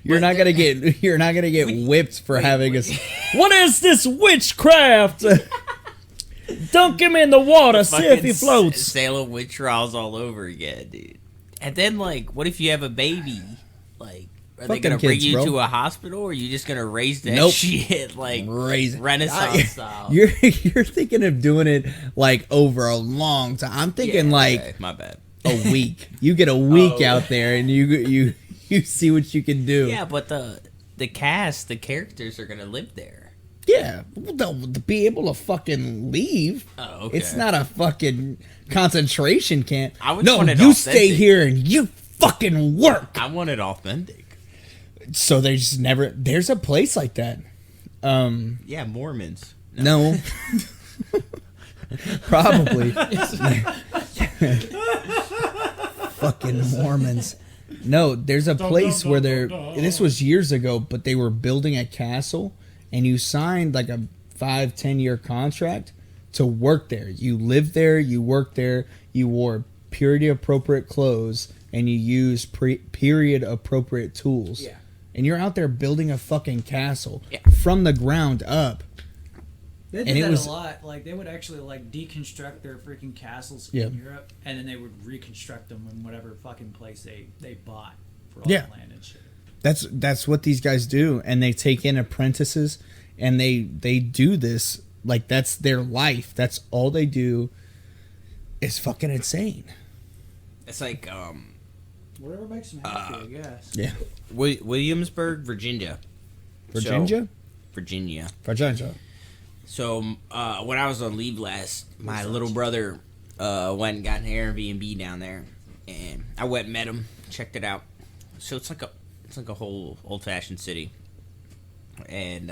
You're not gonna get whipped for having a. What is this witchcraft? Dunk him in the water, see if he floats. Salem witch trials all over again, dude. And then like, what if you have a baby? Like, are they Fucking gonna bring kids, you bro. to a hospital, or are you just gonna raise that Nope. shit like Raise- Renaissance style? You're thinking of doing it like over a long time. I'm thinking Yeah, like okay, my bad. a week. You get a week Oh. out there and you see what you can do. Yeah, but the cast, the characters are gonna live there. Yeah, they'll be able to fucking leave. Oh, okay. It's not a fucking concentration camp. I would no, want it you stay authentic. here and you fucking work. I want it authentic. So they just never. There's a place like that. Yeah, Mormons. No. Probably. fucking Mormons. No, there's a place where they're. This was years ago, but they were building a castle, and you signed like a 5-10 year contract to work there. You lived there, you worked there, you wore purity appropriate clothes, and you used period appropriate tools. Yeah. And you're out there building a fucking castle Yeah. from the ground up. They did And it that was- a lot. Like they would actually like deconstruct their freaking castles Yeah. in Europe, and then they would reconstruct them in whatever fucking place they bought for all Yeah. the land and shit. That's what these guys do, and they take in apprentices, and they do this like that's their life. That's all they do. It's fucking insane. It's like Whatever makes them happy, I guess. Yeah, Williamsburg, Virginia. Virginia, Virginia. Virginia. So when I was on leave last, my little brother went and got an Airbnb down there, and I went and met him, checked it out. So it's like a whole old fashioned city, and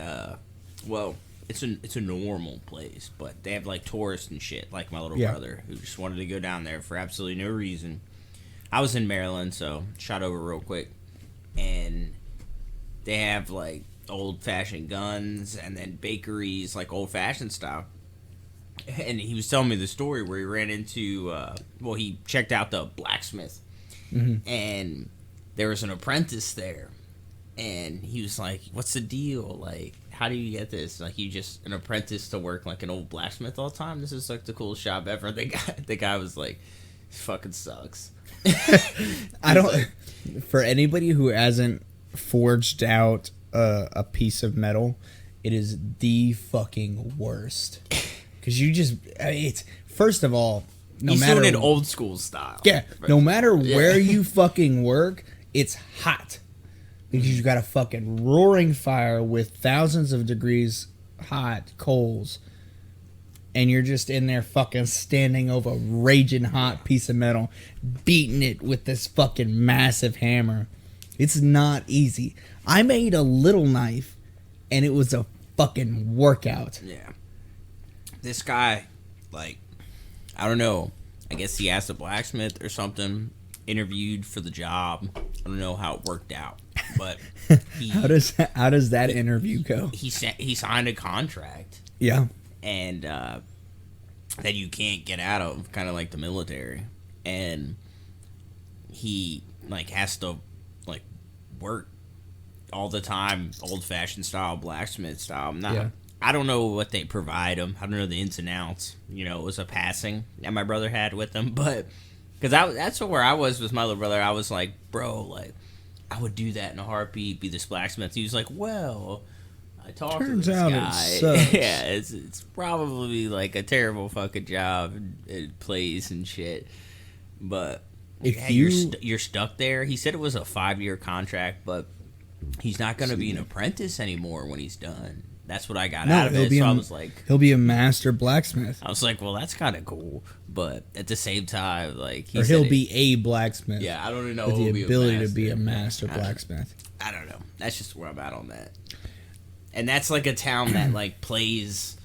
well, it's a normal place, but they have like tourists and shit. Like my little Yeah. brother who just wanted to go down there for absolutely no reason. I was in Maryland, so shot over real quick, and they have like old fashioned guns and then bakeries like old fashioned style. And he was telling me the story where he ran into he checked out the blacksmith, and there was an apprentice there, and he was like, "What's the deal? Like, how do you get this? Like, you just an apprentice to work like an old blacksmith all the time? This is like the coolest job ever." The guy was like, "This fucking sucks." I don't. For anybody who hasn't forged out a piece of metal, it is the fucking worst. Because you just, it's first of all, no He's matter doing it old school style. yeah, no matter Yeah. where you fucking work, it's hot because you got a fucking roaring fire with thousands of degrees hot coals, and you're just in there fucking standing over a raging hot piece of metal, beating it with this fucking massive hammer. It's not easy. I made a little knife, and it was a fucking workout. Yeah. This guy, like, I don't know. I guess he asked a blacksmith or something, interviewed for the job. I don't know how it worked out, but he How does that interview go? he signed a contract, Yeah. and that you can't get out of, kind of like the military, and he like has to like work all the time, old fashioned style, blacksmith style. Yeah. I don't know what they provide him. I don't know the ins and outs. You know, it was a passing that my brother had with him, but because that's where I was with my little brother. I was like, bro, like I would do that in a heartbeat. Be this blacksmith. He was like, well, I talked Turns to this out it guy. sucks. Yeah, it's probably like a terrible fucking job. It plays and shit, but If yeah, you- you're stuck there. He said it was a 5-year contract, but he's not going to be an apprentice anymore when he's done. That's what I got out of he'll it. be So I a- was like, He'll be a master blacksmith. well, that's kind of cool, but at the same time, like Or he'll be a blacksmith. yeah, I don't know With who'll the be ability a to be a master. master blacksmith. I don't know. That's just where I'm at on that. And that's like a town that like plays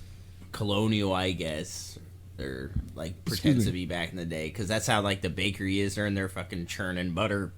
colonial, I guess, or like pretends to be back in the day, because that's how like the bakery is. They're in there fucking churning butter,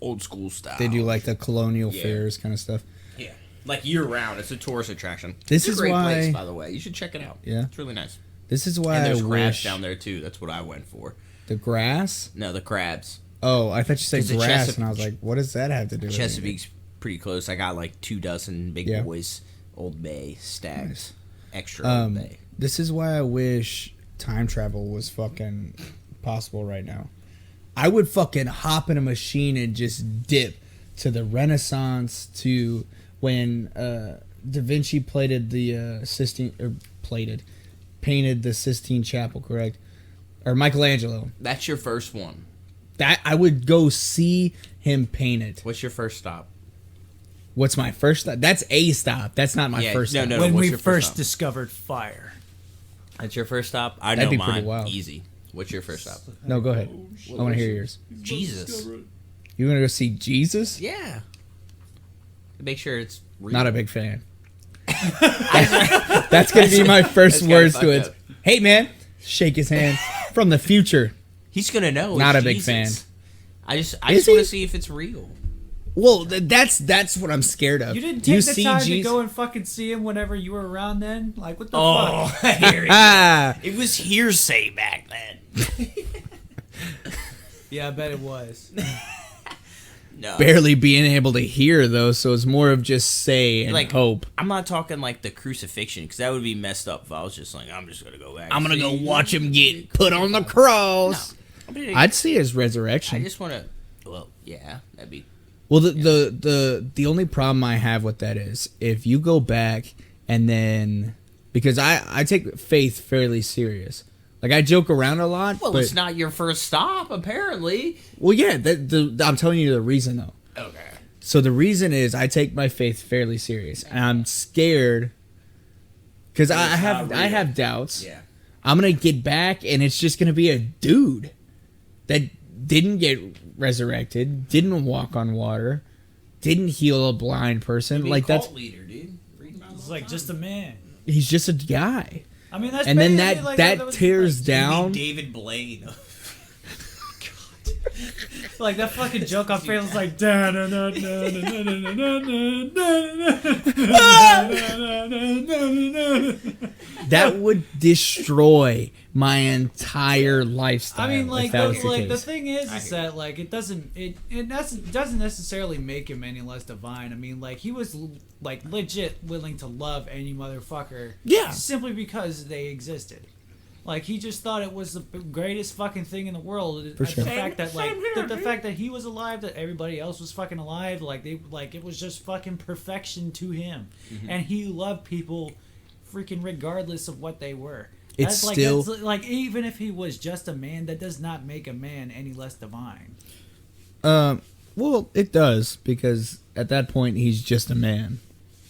old school style. They do like the colonial Yeah. fairs kind of stuff. yeah, like year round. It's a tourist attraction. This It's is a great why- place, by the way. You should check it out. Yeah. it's really nice. This is why And I there's crabs wish down there too. That's what I went for. the grass. No, the crabs. Oh, I thought you said 'Cause the grass, and I was like, what does that have to do with anything? Chesapeake's pretty close. I got like 24 big Yeah. boys, Old Bay stacked, Nice. extra Old Bay. This is why I wish time travel was fucking possible right now. I would fucking hop in a machine and just dip to the Renaissance, to when Da Vinci plated the Sistine, or painted the Sistine Chapel, correct? Or Michelangelo. That's your first one. That I would go see him paint it. What's your first stop? What's my first stop? That's a stop. That's not my Yeah, first no, stop. no, When what's we your first first stop? discovered fire. That's your first stop? I That'd know be pretty mine. wild. Easy. What's your first stop? No, go ahead. I want to hear yours. Jesus. You want to go see Jesus? Yeah. Make sure it's real. Not a big fan. That's gonna be my first That's words kinda to it. fucked up. Hey man, shake his hand from the future. He's gonna know. Not it's a big Jesus. I just Is want he? to see if it's real. Well, that's what I'm scared of. You didn't take the see time to Jesus- go and fucking see him whenever you were around then? Like, what the Oh, fuck? here it Ah, is. It was hearsay back then. Yeah, I bet it was. No. barely being able to hear though, so it's more of just say and Like, hope. I'm not talking like the crucifixion, because that would be messed up if I was just like, I'm just going to go back. I'm gonna and go see. watch him get put on the cross. No. I'd see his I resurrection. just want to, well, yeah, that'd be, Well, the only problem I have with that is if you go back and then because I take faith fairly serious. Like I joke around a lot, well, but it's not your first stop, apparently. well, yeah. I'm telling you the reason though. Okay. So the reason is I take my faith fairly serious, and I'm scared because I have doubts. Yeah. I'm gonna get back, and it's just gonna be a dude that didn't get resurrected, didn't walk on water, didn't heal a blind person. Like that's leader, dude. It's like just a man. he's just a guy. I mean, that's And then basically that like that was tears like, down. David Blaine. Like that fucking joke on Facebook was like da na na na na na na na na. That would destroy my entire lifestyle. I mean, if like, that was the the case. thing is that like it doesn't necessarily make him any less divine. I mean, like he was like legit willing to love any motherfucker, Yeah. simply because they existed. Like he just thought it was the greatest fucking thing in the world. For sure. The fact that like the fact that he was alive, that everybody else was fucking alive, like it was just fucking perfection to him, and he loved people, freaking regardless of what they were. It's That's still- that's like even if he was just a man, that does not make a man any less divine. Well, it does because at that point he's just a man.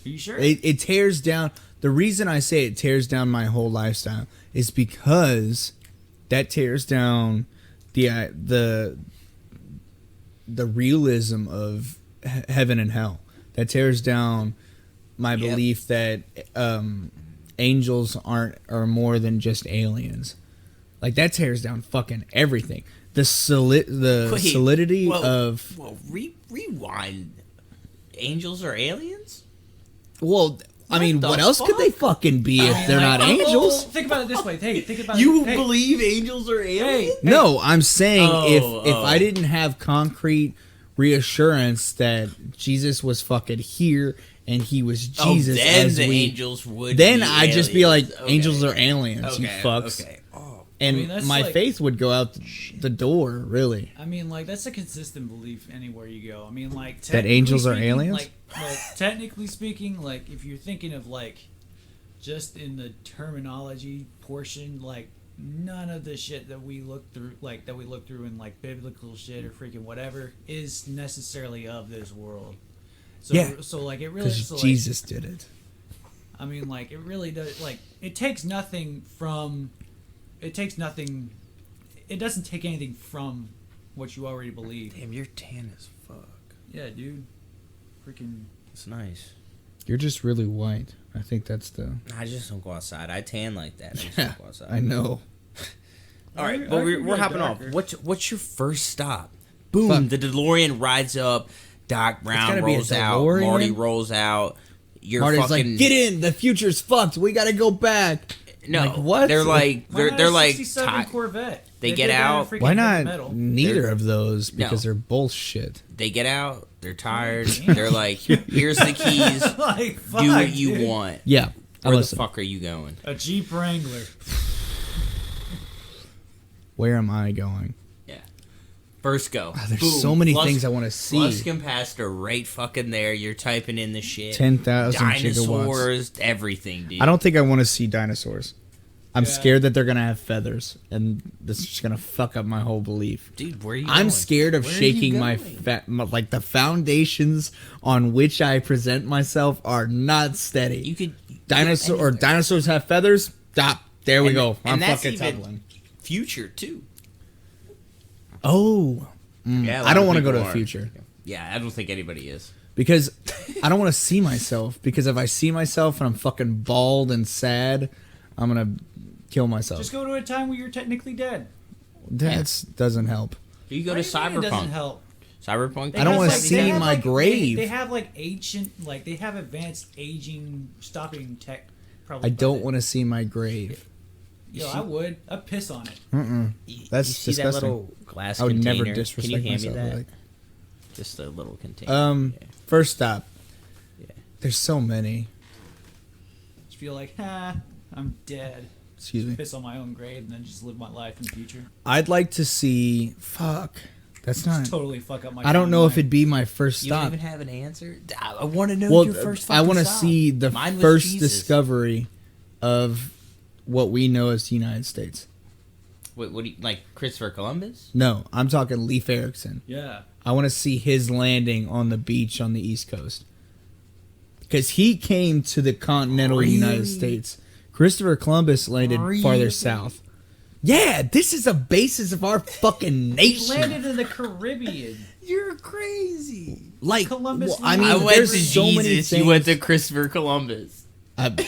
Are you sure? It tears down. The reason I say it tears down my whole lifestyle is because that tears down the realism of heaven and hell. That tears down my belief that angels are more than just aliens. Like that tears down fucking everything. The solidity of rewind. Angels are aliens? well, I mean, the what else could they fucking be if they're not angels? Think about it this way. Hey, think about You it. Hey, believe angels are aliens? No, I'm saying Oh, if oh. I didn't have concrete reassurance that Jesus was fucking here and he was Jesus then as the we, angels would then be I'd just be like, aliens. Okay. angels are aliens, you Okay, fucks. okay. Oh, And I mean, that's my like- faith would go out the door, really. I mean, like that's a consistent belief anywhere you go. I mean, like That angels are technically aliens? speaking, like technically speaking, like if you're thinking of like just in the terminology portion, like none of the shit that we look through, like that we look through in like biblical shit or freaking whatever, is necessarily of this world. So, Yeah. So like it really, Because so, like, Jesus did it. I mean, like it really does. Like it takes nothing from. It takes nothing. It doesn't take anything from what you already believe. damn, you're tan as fuck. Yeah, dude. Freaking. It's nice. You're just really white. I think that's the... I just don't go outside. I tan like that. I just Yeah, don't go outside. I know. All right, I but we're can hopping go off. darker. What's your first stop? Boom! Fuck. The DeLorean rides up. Doc Brown gotta be a rolls out. DeLorean? Marty rolls out. You're Marty's fucking like, get in! The future's fucked! We gotta go back! no. Like, what? They're like Why not they're a like 67 ti- Corvette? They If get they're gonna out. freaking Why heavy not metal. neither They're- of those? Because No. they're bullshit. They get out. They're tired. They're like, here's the keys. Like, fuck, Do what you dude. want. Yeah. Where the Listen, fuck are you going? A Jeep Wrangler. where am I going? Yeah. First go. There's Boom. so many Plus- things I want to see. Plus capacitor right fucking there. You're typing in the shit. 10,000 gigawatts. Dinosaurs, everything, dude. I don't think I want to see dinosaurs. I'm Yeah. scared that they're gonna have feathers, and this is just gonna fuck up my whole belief. Dude, where are you I'm going? scared of Where are shaking you my, going? like the foundations on which I present myself are not steady. You could Dinosaurs have feathers. Stop. There we And- go. and I'm that's fucking even- tumbling. future too. Oh, Yeah, a lot I don't of want to go to people the are. future Yeah, I don't think anybody is. because I don't want to see myself. Because if I see myself and I'm fucking bald and sad, I'm gonna kill myself. Just go to a time where you're technically dead. That doesn't help. You go to It doesn't Cyberpunk. help. Cyberpunk. They I don't have, wanna like- see they have, my like, grave. They have like ancient, like they have advanced aging stopping tech. Probably. I don't want to see my grave. Yo, I would. I'd piss on it. Mm-mm. That's you see disgusting. that little glass I would container? never disrespect Can you hand myself. me that? Like, Just a little container. Yeah. first stop. Yeah. There's so many. Just feel like, I'm dead. Excuse me. Piss on my own grave and then just live my life in the future. I'd like to see. Fuck. That's not. Just totally fuck up my. I don't know if timeline. it'd be my first You don't stop. even have an answer. I want to know Well, your first. I want to stop. see the Mine was first Jesus. discovery of what we know as the United States. What do you like? Christopher Columbus? No, I'm talking Leif Erikson. Yeah. I want to see his landing on the beach on the East Coast. Because he came to the continental Really? United States. Christopher Columbus landed farther Really? south. Yeah, this is a basis of our fucking He nation. landed in the Caribbean. You're crazy. Like, Columbus well, I mean, I went there's to so many Jesus. things. You went to Christopher Columbus.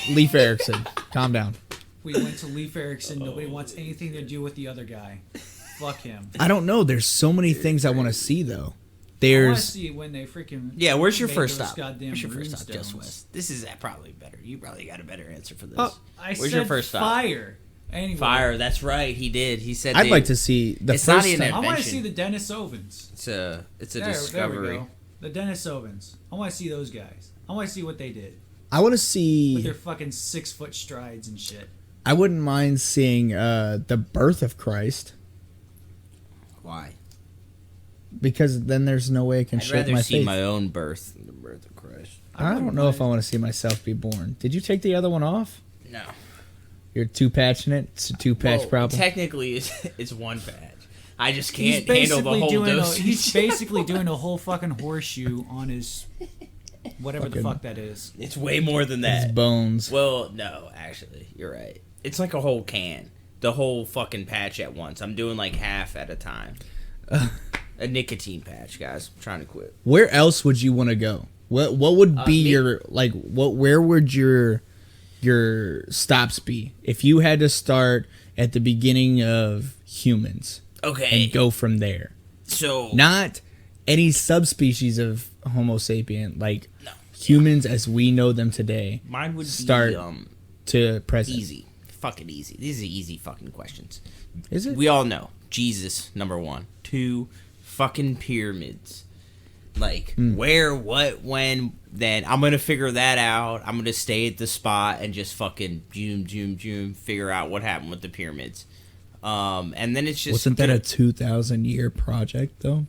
Leif Erikson. Calm down. We went to Leif Erikson. Nobody wants anything to do with the other guy. Fuck him. I don't know. There's so many things I want to see, though. I want to There's. see when they freaking. Yeah, where's your made first those stop? goddamn Where's your first stop? Just runestones. West. This is probably better. You probably got a better answer for this. Oh, I Where's said your first stop? fire. Anyway, Fire. That's right. He did. He said. I'd they- like to see the It's not first even time. I want to invention. see the Dennis Ovens. It's a There we discovery. go. The Dennis Ovens. I want to see those guys. I want to see what they did I want to with see. their fucking 6-foot strides and shit. I wouldn't mind seeing the birth of Christ, Why? because then there's no way I can I'd shake rather my see faith. my own birth than the birth of Christ. I don't know if I want to see myself be born. Did you take the other one off? No. You're too passionate. It's a two-patch Well, problem. Technically, it's one patch. I just He's can't handle the basically whole doing. dosage. He's basically doing a whole fucking horseshoe on his whatever the Fucking- fuck that is. It's way more than His that. bones. Well, no, actually, you're right. It's like a whole can. The whole fucking patch at once. I'm doing like half at a time. A nicotine patch, guys. I'm trying to quit. Where else would you want to go? What would be me- your like? Where would your stops be if you had to start at the beginning of humans Okay. and go from there? So Not any subspecies of Homo sapien, like No. humans as we know them today, mine would start be to present. easy. Fucking easy. These are easy fucking questions. Is it? We all know Jesus, number 1. 2, fucking pyramids. Like where, what, when. Then I'm gonna figure that out. I'm gonna stay at the spot and just fucking zoom, figure out what happened with the pyramids. And then it's just Wasn't that a 2,000-year project though,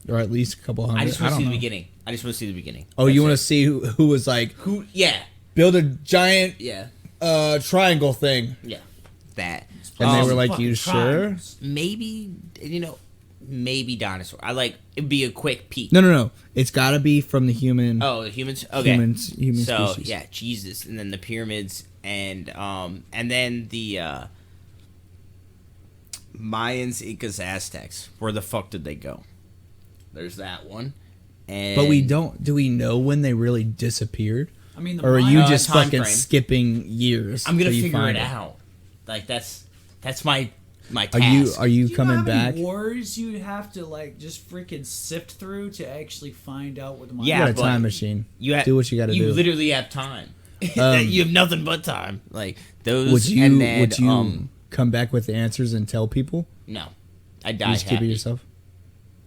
or at least a couple hundred? I just want to don't see the know. beginning. I just want to see the beginning. Oh, you want to That's see who was like it. Who? Yeah, build a giant yeah, triangle thing, yeah. That. and they were Some like, fucking "You sure?" triangles. Maybe maybe dinosaur. I like it'd be a quick peek. No. It's got to be from the human. Oh, the humans. Okay. Human So species. yeah, Jesus, and then the pyramids, and then the Mayans, Incas, Aztecs. Where the fuck did they go? There's that one. And But we don't. Do we know when they really disappeared, I mean, the or are you Mayans- just time fucking frame. skipping years? I'm gonna till you figure find it out. Like that's my Are task. you Do you coming know how back? many wars you'd have to like just freaking sift through to actually find out what the Mayans You Yeah, got a but time machine. You do what you got to do. You literally have time. Um, You have nothing but time. Like those. Would you? And then, would you come back with the answers and tell people? No, I You die just keep it happy. yourself.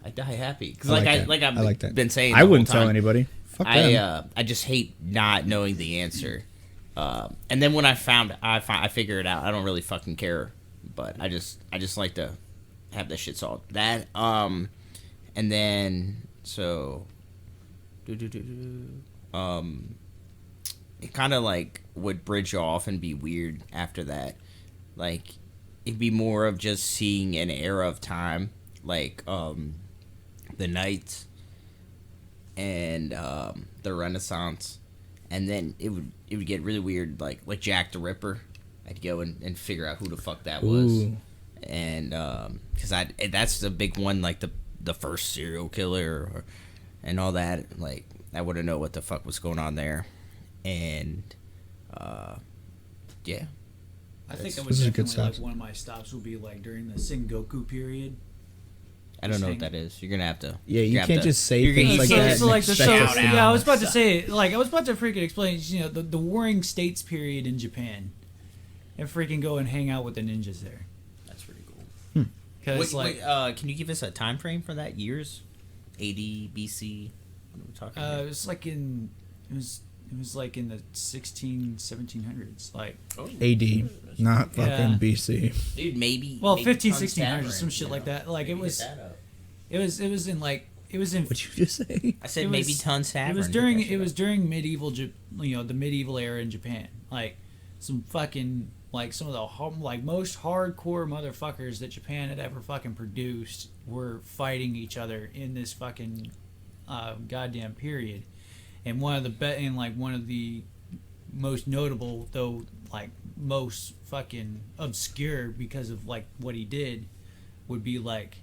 I die happy because I like like that. I've I like that. been saying. I the whole wouldn't tell time. anybody. Fuck them. I just hate not knowing the answer. And then when I figure it out. I don't really fucking care, but I just like to have that shit solved. That and then so it kind of like would bridge off and be weird after that. Like it'd be more of just seeing an era of time, like the Knights and the Renaissance, and then it would get really weird, like Jack the Ripper. I'd go and figure out who the fuck that was, Ooh. and because that's the big one, like the first serial killer and all that. Like I wouldn't know what the fuck was going on there, and yeah. I think I would This is a good definitely like stops. one of my stops would be like during the Sengoku period. I don't know what that is. You're gonna have to. Yeah, you have can't to- just say you're gonna- things like you can't that. just, So like the expect so, us to yeah, know. I was about to say like I was about to freaking explain the Warring States period in Japan, and freaking go and hang out with the ninjas there. That's pretty cool. Because Can you give us a time frame for that? Years? AD, BC? What are we talking it about? was like in it was like in the 1700s, like AD, not fucking Yeah. BC. Dude, maybe. well maybe 15 Tons 1600s, Tavern, some shit you like know? that. Like it Maybe was hit that up. it was in What'd you just say? I said it maybe was- Tons Tavern. It was hit during that shit up. medieval, the medieval era in Japan. Like some fucking like some of the most hardcore motherfuckers that Japan had ever fucking produced were fighting each other in this fucking goddamn period. And one of the most notable, though like most fucking obscure because of like what he did, would be like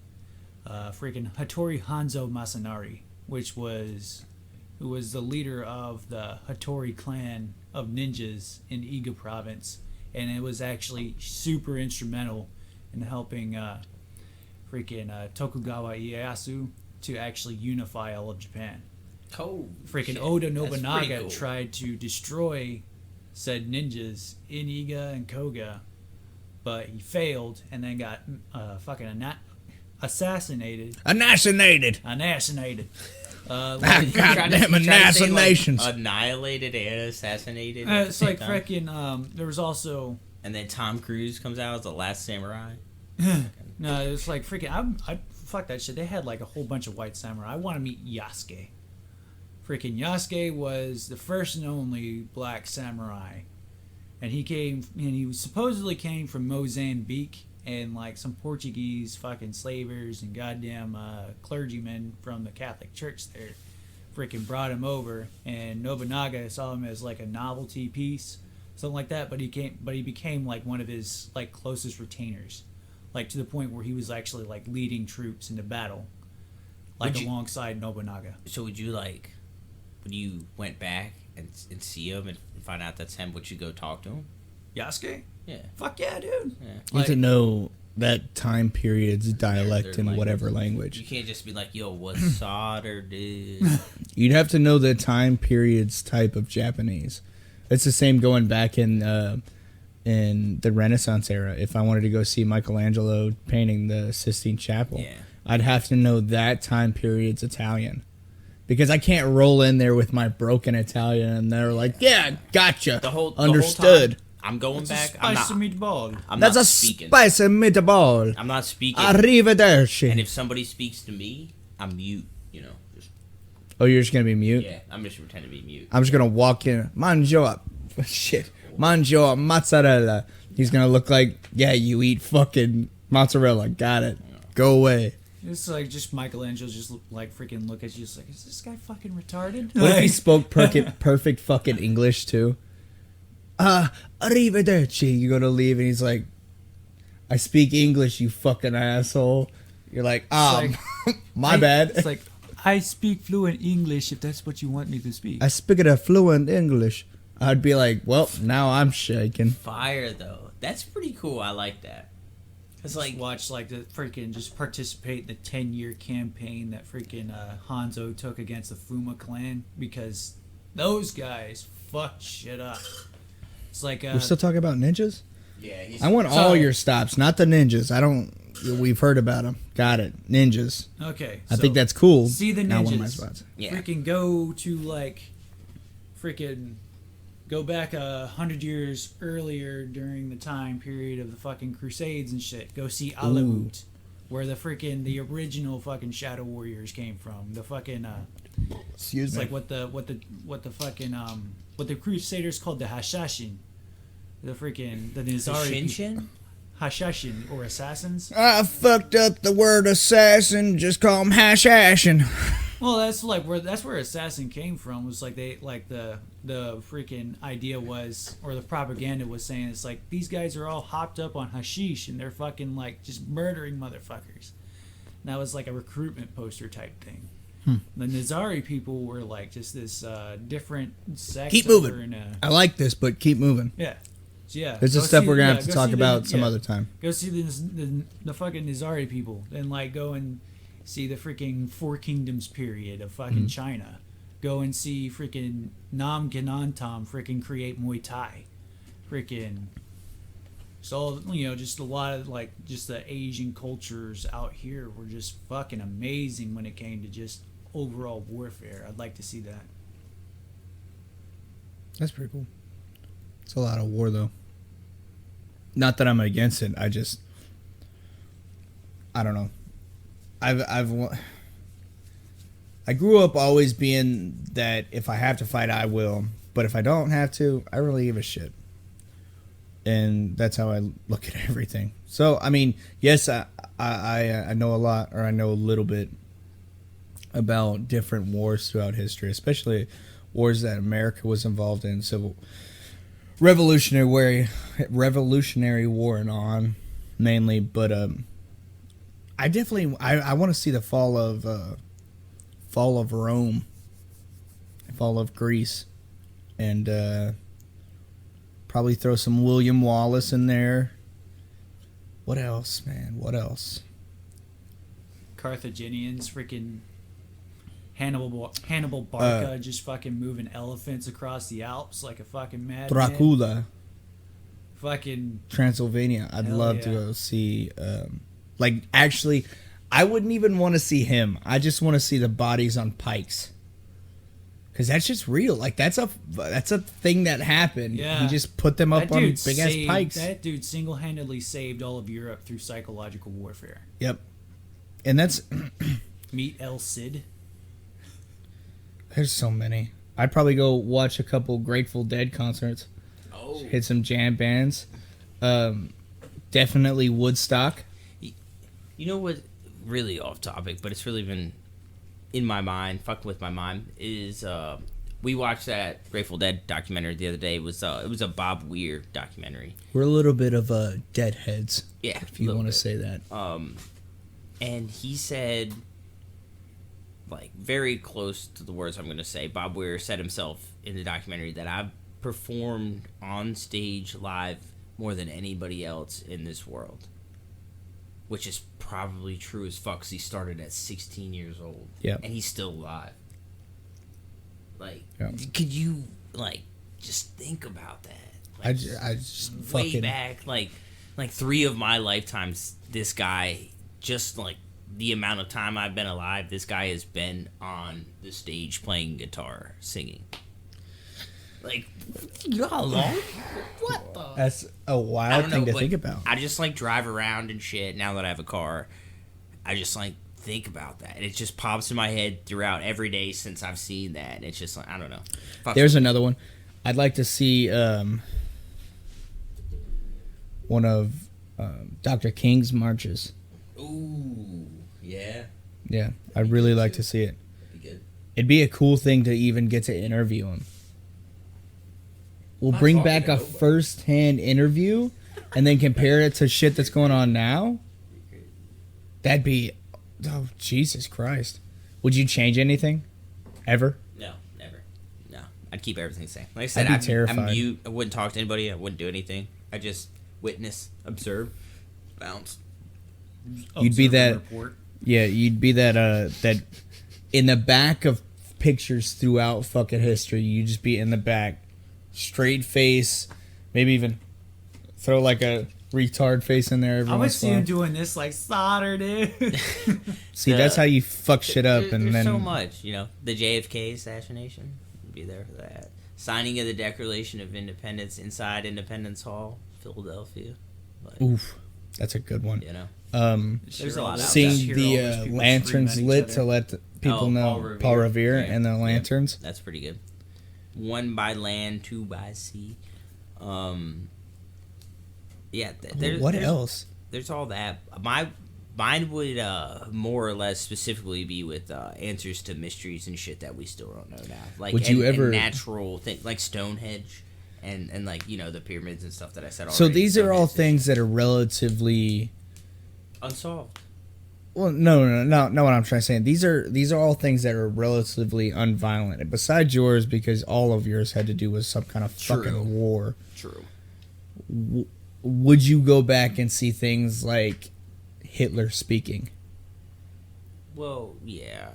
freaking Hattori Hanzo Masanari, who was the leader of the Hattori clan of ninjas in Iga province, and it was actually super instrumental in helping Tokugawa Ieyasu to actually unify all of Japan. Cool. Freaking Shit. Oda That's Nobunaga pretty cool. tried to destroy said ninjas in Iga and Koga, but he failed and then got assassinated. Annihilated. Like, Goddamn assassinations. Annihilated and assassinated. it's like freaking. There was also And then Tom Cruise comes out as the last samurai. no. It was like freaking. I fuck that shit. They had like a whole bunch of white samurai. I want to meet Yasuke. Freaking Yasuke was the first and only black samurai, and he supposedly came from Mozambique, and like some Portuguese fucking slavers and goddamn clergymen from the Catholic Church there freaking brought him over, and Nobunaga saw him as like a novelty piece, something like that, but he became like one of his like closest retainers, like to the point where he was actually like leading troops into battle, like Would you- alongside Nobunaga. So would you like, when you went back and see him and find out that's him, would you go talk to him? Yasuke? Yeah. Fuck yeah, dude. Yeah. You Like- have to know that time period's dialect Their in whatever You language. can't just be like, yo, what's solder, dude? You'd have to know the time period's type of Japanese. It's the same going back in the Renaissance era. If I wanted to go see Michelangelo painting the Sistine Chapel, Yeah. I'd have to know that time period's Italian. Because I can't roll in there with my broken Italian and they're like, yeah, gotcha. The whole Understood. time, I'm going back. Spicy meatball. I'm That's not a speaking. spicy meatball. I'm not speaking. Arrivederci. And if somebody speaks to me, I'm mute. You know. Just, Oh, you're just gonna be mute? yeah. I'm just pretend to be mute. I'm just gonna walk in. Mangio, mangio mozzarella. He's gonna look like, yeah, you eat fucking mozzarella. Got it. Go away. It's like just Michelangelo just like freaking look at you. It's like, is this guy fucking retarded? What if he spoke perfect fucking English too? Arrivederci. You go to leave and he's like, I speak English, you fucking asshole. You're like, my bad. It's like, I speak fluent English if that's what you want me to speak. I speak it a fluent English. I'd be like, well, now I'm shaking. Fire though. That's pretty cool. I like that. It's Like like watch like the freaking just participate in the 10-year campaign that freaking Hanzo took against the Fuma clan, because those guys fucked shit up. It's like We're still talking about ninjas? yeah. He's, I want So- all your stops, not the ninjas. I don't. We've heard about them. Got it. Ninjas. okay. I so think that's cool. see the Not one of my ninjas. spots. yeah. Freaking go to like freaking go back 100 years earlier during the time period of the fucking Crusades and shit. Go see Alaut, where the original fucking Shadow Warriors came from. The fucking Excuse it's me. like what the Crusaders called the Hashashin. The Nizari Shinshin? Hashashin or assassins. I fucked up the word assassin. Just call him hash-ashing. Well, that's where assassin came from. Was like the freaking idea was, or the propaganda was saying, it's like these guys are all hopped up on hashish and they're fucking like just murdering motherfuckers. And that was like a recruitment poster type thing. The Nizari people were like just this different sect. Keep over moving. in, I like this, but keep moving. yeah. So, yeah. This Go is stuff see- we're gonna yeah, have to go talk see about some other time. Go see the fucking Nizari people, and like go and See the freaking Four Kingdoms period of fucking China. Go and see freaking Nam Ganantam freaking create Muay Thai. Freaking. So, just a lot of, just the Asian cultures out here were just fucking amazing when it came to just overall warfare. I'd like to see that. That's pretty cool. It's a lot of war, though. Not that I'm against it. I don't know. I grew up always being that if I have to fight, I will. But if I don't have to, I really give a shit. And that's how I look at everything. So, I mean, yes, I know a lot, or I know a little bit about different wars throughout history, especially wars that America was involved in, Revolutionary War and on, mainly. But I definitely I want to see the fall of Rome, fall of Greece, and probably throw some William Wallace in there. What else, man? What else? Carthaginians, freaking Hannibal Barca, just fucking moving elephants across the Alps like a fucking madman. Dracula. Fucking Transylvania. I'd Hell love yeah. to go see. Actually, I wouldn't even want to see him. I just want to see the bodies on pikes. Because that's just real. Like, that's a thing that happened. Yeah. He just put them up that on dude big-ass saved- pikes. That dude single-handedly saved all of Europe through psychological warfare. Yep. And that's... Meet El Cid. There's so many. I'd probably go watch a couple Grateful Dead concerts. Oh, Hit some jam bands. Definitely Woodstock. you know what? Really off topic, but it's really been in my mind, fucking with my mind. Is we watched that Grateful Dead documentary the other day. It was a Bob Weir documentary. We're a little bit of deadheads, Yeah, if you want to say that. And he said, like, very close to the words I'm going to say, Bob Weir said himself in the documentary that I've performed on stage live more than anybody else in this world. Which is probably true as fuck, 'cause he started at 16 years old. Yeah. And he's still alive. Like, Yeah. could you, like, just think about that? I Like, just way fucking... back, like 3 of my lifetimes, this guy, just like the amount of time I've been alive, this guy has been on the stage playing guitar, singing. Like, you know how long? What the? That's a I wild don't thing know, to like, think about. I just like drive around and shit. Now that I have a car, I just like think about that. And it just pops in my head throughout every day since I've seen that. And it's just like, I don't know. Fuck There's it. another one. I'd like to see one of Dr. King's marches. Ooh, yeah. Yeah, I'd really like to see it. Be good. It'd be a cool thing to even get to interview him. We'll Not bring talking back to a nobody. first-hand interview and then compare it to shit that's going on now. That'd be... Oh, Jesus Christ. Would you change anything? Ever? No, never. No. I'd keep everything the same. Like I said, I'd be terrified. I'm mute. I wouldn't talk to anybody. I wouldn't do anything. I just witness, observe, bounce. You'd be Observe and that- report. Yeah, you'd be that in the back of pictures throughout fucking history. You'd just be in the back, straight face, maybe even throw like a retard face in there every I would once see in a him while. doing this like solder, dude. See, that's how you fuck shit up, and There's then so much, The JFK assassination, would be there for that. Signing of the Declaration of Independence inside Independence Hall, Philadelphia. Like, oof, that's a good one. There's a lot out there. Seeing Hear all the those people lanterns scream at lit each to other. let the people Oh, know Paul Revere Yeah. and the lanterns. That's pretty good. 1 by land, 2 by sea. Yeah. What else? There's all that. Mine would more or less specifically be with answers to mysteries and shit that we still don't know now. Like, Would you and ever- natural thing like Stonehenge and like the pyramids and stuff that I said already. So these are all Stonehenge is things that are relatively. unsolved. Well, no. Not what I'm trying to say. These are all things that are relatively unviolent. Besides yours, because all of yours had to do with some kind of True. fucking war. True. Would you go back and see things like Hitler speaking? Well, yeah.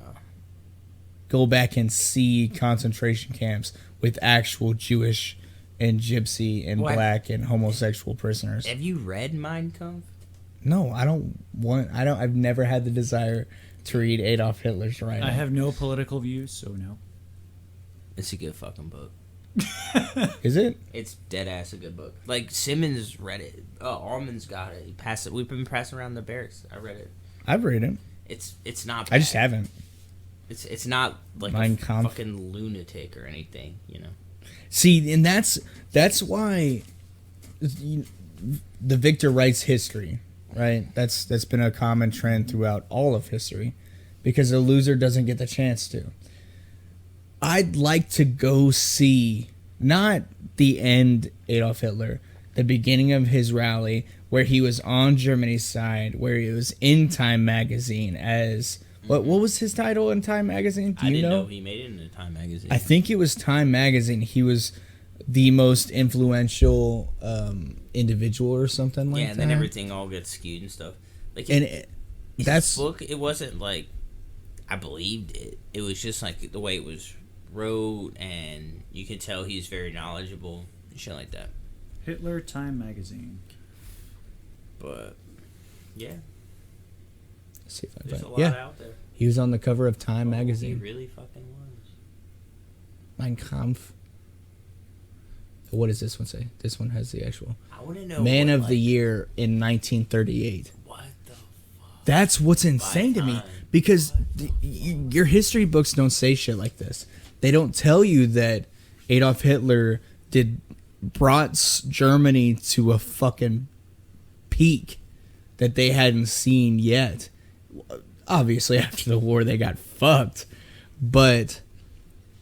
Go back and see concentration camps with actual Jewish and gypsy and What? black and homosexual prisoners. Have you read Mein Kampf? No, I've never had the desire to read Adolf Hitler's writing. I have no political views, so no. It's a good fucking book. Is it? It's dead ass a good book. Like Simmons read it. Allman's got it. He passed it. We've been passing around the barracks. I read it. I've read it. It's not. I just bad. haven't. It's not like Mein a Kampf. fucking lunatic or anything. You know. See, and that's why the victor writes history, right? That's been a common trend throughout all of history, because the loser doesn't get the chance to. I'd like to go see not the end Adolf Hitler, the beginning of his rally where he was on Germany's side, where he was in Time magazine as what was his title in Time magazine? Do I you didn't know? know he made it into Time magazine. I think it was Time magazine. He was the most influential individual or something like that. yeah, and then everything all gets skewed and stuff. Like, And his that's book. It wasn't like I believed it. It was just like the way it was wrote, and you could tell he's very knowledgeable and shit like that. Hitler Time magazine. But yeah, let's see if I there's find a lot yeah, out there. he was on the cover of Time He magazine. really fucking was. Mein Kampf. What does this one say? This one has the actual I want to know. Man what, of like, the Year in 1938. What the fuck? That's what's insane to me, time. because your history books don't say shit like this. They don't tell you that Adolf Hitler brought Germany to a fucking peak that they hadn't seen yet. Obviously, after the war, they got fucked, but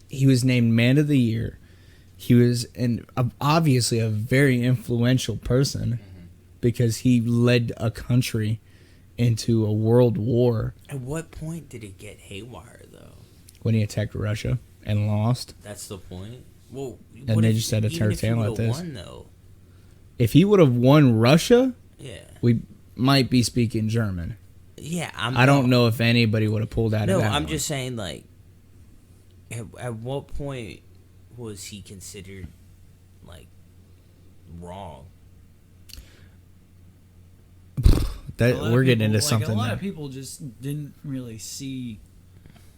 he was named Man of the Year. He was obviously a very influential person because he led a country into a world war At what point did it get haywire, though? when he attacked Russia and lost. That's the point. Well, And what they if- just had to even turn if he tail at would've this. Won, though, If he would have won Russia, yeah, we might be speaking German. yeah. I don't know if anybody would have pulled out No, of that. I'm one. just saying, like, at what point was he considered like wrong? that A lot of we're getting people- into something. A lot there. of people just didn't really see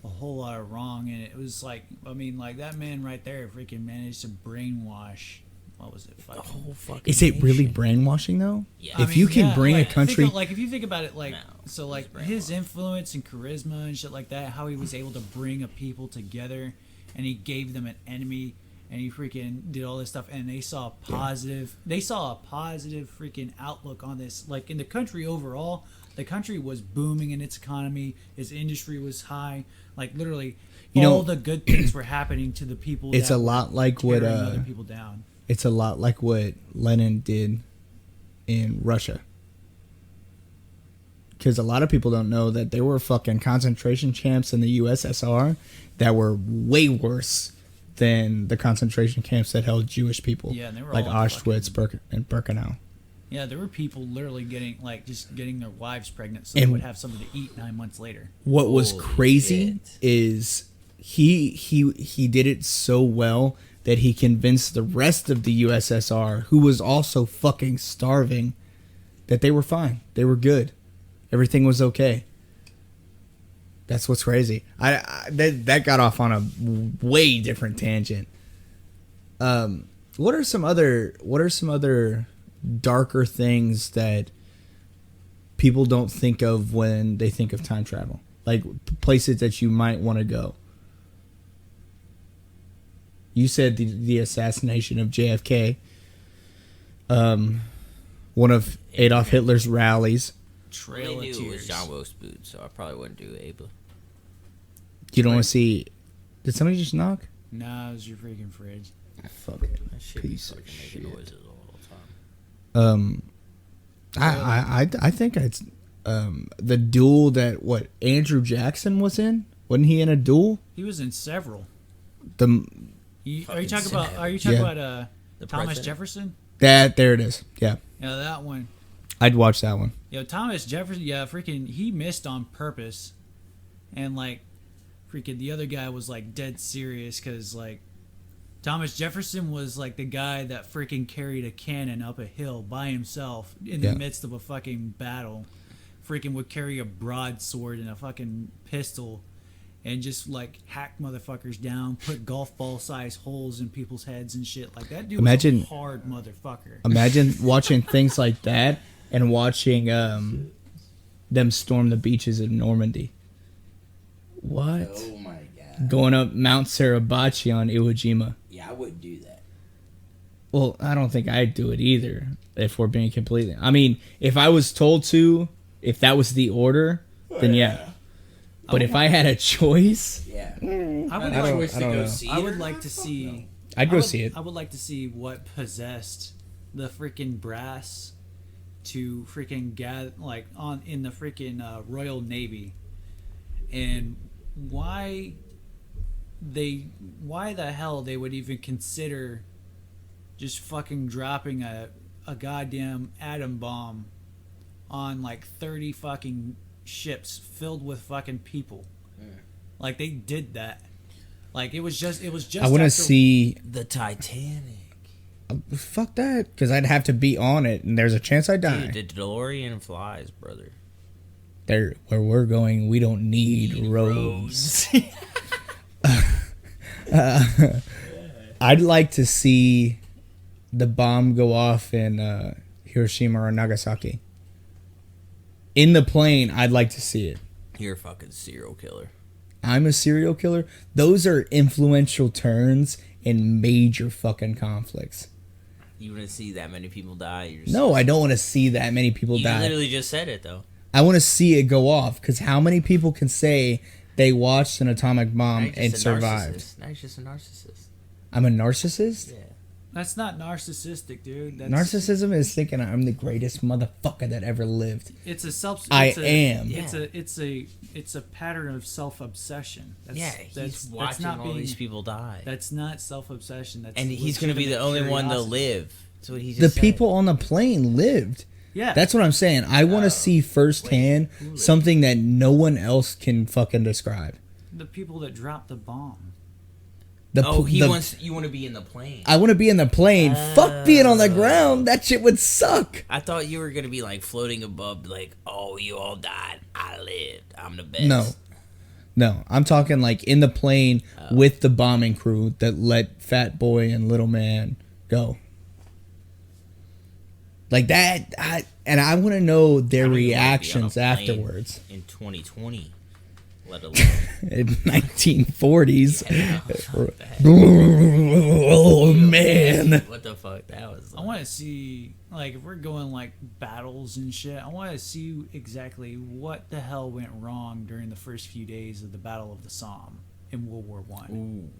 a whole lot of wrong in it. It was like, I mean, like that man right there freaking managed to brainwash. What was it? The Fucking, whole fucking. Is it really nation. brainwashing though? Yeah. If you can bring a like, country- like if you think about it, like No, so, like it's his brainwashed. influence and charisma and shit like that, how he was able to bring a people together, and he gave them an enemy, and he freaking did all this stuff, and they saw a positive freaking outlook on this. Like in the country overall, the country was booming in its economy, its industry was high, like literally. You know- all the good things were happening to the people. It's that a lot like what tearing other people down. it's a lot like what Lenin did in Russia. Because a lot of people don't know that there were fucking concentration camps in the USSR that were way worse than the concentration camps that held Jewish people. Yeah, and they were like all Auschwitz, and Birkenau. Yeah, there were people literally getting their wives pregnant so And- they would have something to eat 9 months later. What was Holy crazy shit. is he did it so well that he convinced the rest of the USSR, who was also fucking starving, that they were fine. They were good. Everything was okay. That's what's crazy. That got off on a way different tangent. What are some other darker things that people don't think of when they think of time travel? Like places that you might want to go. You said the assassination of JFK. One of Adolf Hitler's rallies. I really Trail of knew it was Tears. John Wilkes Booth, so I probably wouldn't do Ava. You don't want to see. Did somebody just knock? Nah, it was your freaking fridge. Fucking That shit piece be of fucking making shit. noises all the time. I think it's the duel that Andrew Jackson was in. Wasn't he in a duel? He was in several. The Are you Fucking talking about? sad. Are you talking Yeah. about The Thomas president? Jefferson? there it is. Yeah, Yeah, that one. I'd watch that one. Yo, Thomas Jefferson. Yeah, freaking. He missed on purpose and like freaking the other guy was like dead serious because like Thomas Jefferson was like the guy that freaking carried a cannon up a hill by himself in the midst of a fucking battle. Freaking would carry a broadsword and a fucking pistol and just like hack motherfuckers down, put golf ball size holes in people's heads and shit. Like that dude was a hard motherfucker. Imagine watching things like that and watching them storm the beaches of Normandy. What? Oh my god. Going up Mount Suribachi on Iwo Jima. Yeah, I wouldn't do that. Well, I don't think I'd do it either, if we're being completely... I mean, if I was told to, if that was the order, then yeah. But if I had a choice... Yeah. I would like to see... I'd go see it. I would like to see what possessed the freaking brass to freaking gather, like, in the freaking Royal Navy. And why the hell they would even consider just fucking dropping a goddamn atom bomb on like 30 fucking ships filled with fucking people. Like they did that. Like it was just I want to see the Titanic. Fuck that, because I'd have to be on it, and there's a chance I die. Dude, the DeLorean flies, brother. There, where we're going, we don't need roads. I'd like to see the bomb go off in Hiroshima or Nagasaki. In the plane, I'd like to see it. You're a fucking serial killer. I'm a serial killer. Those are influential turns in major fucking conflicts. You want to see that many people die? No, I don't want to see that many people die. You literally just said it, though. I want to see it go off, because how many people can say they watched an atomic bomb and survived? Now you're just a narcissist. I'm a narcissist? Yeah. That's not narcissistic, dude. That's, Narcissism is thinking I'm the greatest motherfucker that ever lived. It's a self. I am. It's a pattern of self obsession. He's watching all these people die. That's not self obsession. That's and he's going to be the only one to live. That's what he just The said. people on the plane lived. Yeah. That's what I'm saying. I want to see firsthand something that no one else can fucking describe. The people that dropped the bomb. You want to be in the plane. I want to be in the plane. Fuck being on the ground. That shit would suck. I thought you were going to be like floating above, like, oh, you all died. I lived. I'm the best. No. I'm talking like in the plane with the bombing crew that let Fat Boy and Little Man go. Like that. And I want to know their reactions afterwards. In 2020. Let alone in 1940s. Oh man! What the fuck that was? I want to see, like, if we're going like battles and shit. I want to see exactly what the hell went wrong during the first few days of the Battle of the Somme in World War One.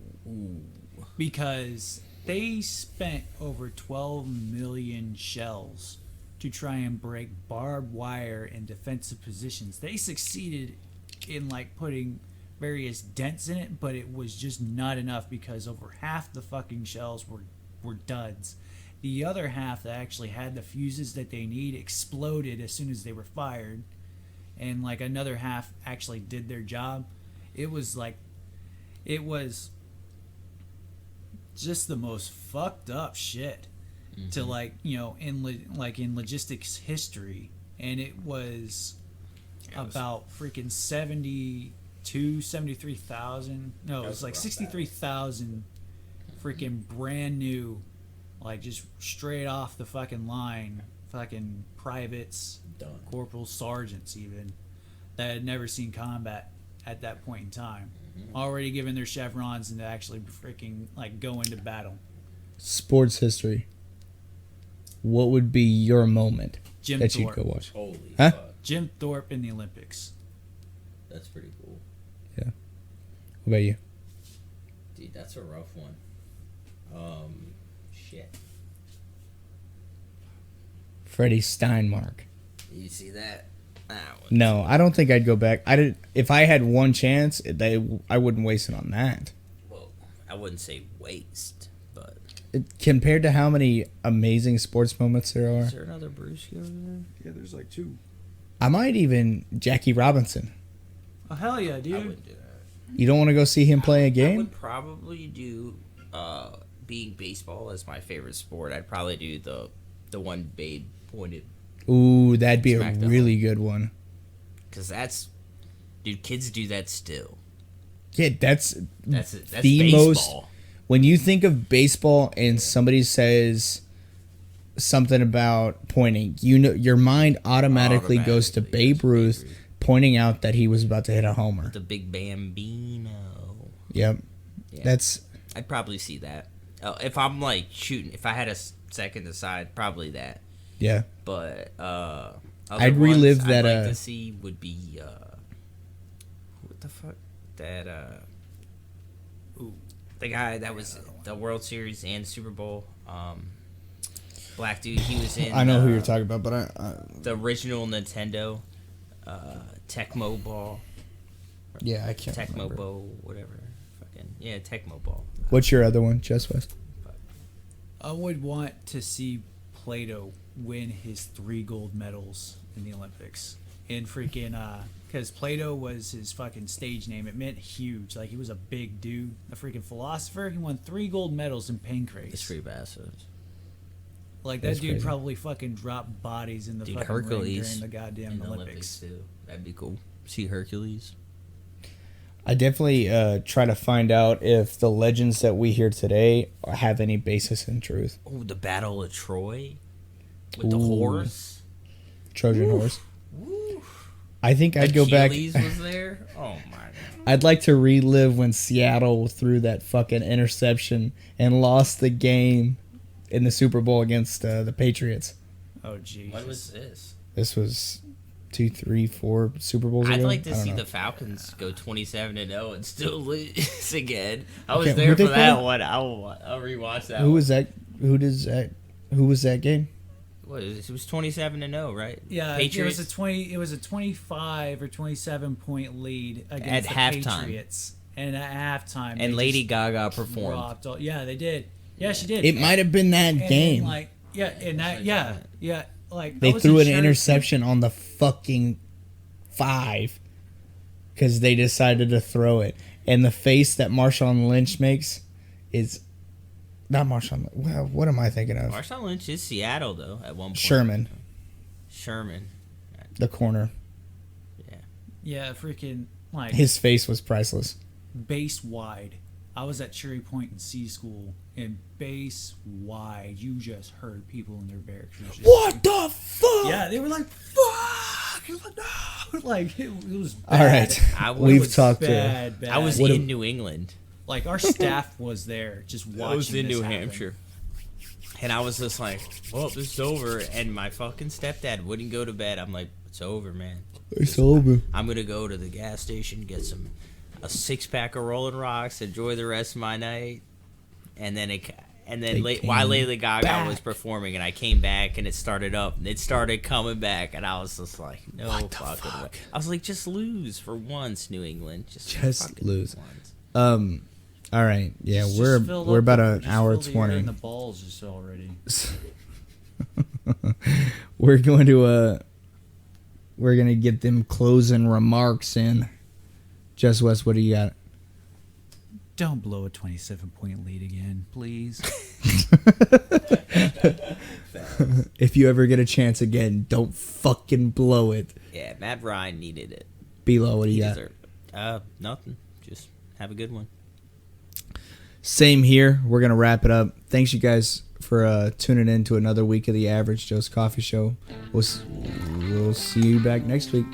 Because they spent over 12 million shells to try and break barbed wire in defensive positions. They succeeded in like putting various dents in it, but it was just not enough because over half the fucking shells were duds. The other half that actually had the fuses that they need exploded as soon as they were fired, and like another half actually did their job. It was just the most fucked up shit to like, you know, in logistics history, and it was about freaking 73,000. No, it was like 63,000 freaking brand new, like just straight off the fucking line, fucking privates, corporals, sergeants even, that had never seen combat at that point in time. Already given their chevrons and to actually freaking like go into battle. Sports history. What would be your moment Jim that Thorpe. you'd go watch? Holy Huh? fuck. Jim Thorpe in the Olympics. That's pretty cool. Yeah. What about you? Dude, that's a rough one. Shit. Freddie Steinmark. You see that? No, I don't think I'd go back. If I had one chance, I wouldn't waste it on that. Well, I wouldn't say waste, but Compared to how many amazing sports moments there are, is there another Bruce over there? Yeah, there's like two. I might even Jackie Robinson. Oh hell yeah, I dude! wouldn't do that. You don't want to go see him play a I game? would probably do, being baseball as my favorite sport. I'd probably do the one Babe pointed, Ooh, that'd be a Smack the really good one. because that's, dude, kids do that still. Yeah, that's That's the baseball. most. When you think of baseball and somebody says something about pointing, you know, your mind automatically goes to Automatically Babe goes to Ruth Babe Ruth. pointing out that he was about to hit a homer. The big Bambino. Yep. Yeah. That's I'd probably see that. If I'm like shooting, if I had a second to decide, probably that. yeah. But other I'd relive ones that, I'd like to see would be what the fuck that the guy that was the World Series and Super Bowl black dude. He was in. I know who you're talking about, but I The original Nintendo Tecmo Ball, yeah, I can't Tecmo remember. Ball, whatever. Fucking yeah, Tecmo Ball. What's your other one, Just West? I would want to see Plato win his 3 gold medals in the Olympics. In freaking, because Plato was his fucking stage name. It meant huge. Like, he was a big dude. A freaking philosopher. He won 3 gold medals in pancrase. It's free bastards. Like, That's that dude crazy. probably fucking dropped bodies in the Dude, fucking ring Hercules during the goddamn in the Olympics. too. That'd be cool. See Hercules. I definitely try to find out if the legends that we hear today have any basis in truth. Oh, the Battle of Troy with the Ooh. horse. Trojan horse. Woo. I think I'd go back. Achilles was there. Oh my god. I'd like to relive when Seattle threw that fucking interception and lost the game in the Super Bowl against the Patriots. Oh, jeez. What was this? This was 2, 3, 4 Super Bowls ago. I'd like I to don't see know. the Falcons go 27-0 and still lose again. I was Okay, there who'd they for that play? one. I'll rewatch that. Who one. was that? Who does that? Who was that game? What is it? It was 27-0, right? Yeah, Patriots. it was a 25 or 27 point lead against At the halftime. Patriots. And at halftime, And they Lady just Gaga performed. dropped all- yeah, they did. Yeah, she did. It might have been that And then, game. like yeah, and that yeah, like They I threw an wasn't sure- interception on the fucking 5 because they decided to throw it. And the face that Marshawn Lynch makes is not Marshawn. Well, what am I thinking of? Marshawn Lynch is Seattle though. At one point. Sherman, Sherman. the corner. Yeah. Yeah, freaking like His face was priceless. base wide. I was at Cherry Point in C school, and base wide, you just heard people in their barracks. Just, What the fuck? Yeah, they were like, "Fuck!" It was like, no, like it was. Bad. All right, I we've was talked to. Bad. I was What in am- New England. Like our staff was there, just watching. I was in this New happen. Hampshire. And I was just like, well, this is over. And my fucking stepdad wouldn't go to bed. I'm like, it's over, man. It's over. I'm going to go to the gas station, get a 6-pack of Rolling Rocks, enjoy the rest of my night. And then They while came Lady Gaga back. was performing, and I came back, and it started up, and it started coming back, and I was just like, no What the fucking way. fuck? I was like, just lose for once, New England. Just fucking lose. once. All right. Yeah, Just we're filled we're up about the- an just hour filled the air 20. in the balls just already. We're going to get them closing remarks in. Just Wes, what do you got? Don't blow a 27-point lead again, please. If you ever get a chance again, don't fucking blow it. Yeah, Matt Ryan needed it. Below, what do He you got? deserved it. Nothing. Just have a good one. Same here. We're gonna wrap it up. Thanks you guys for tuning in to another week of the Average Joe's Coffee Show. We'll see you back next week.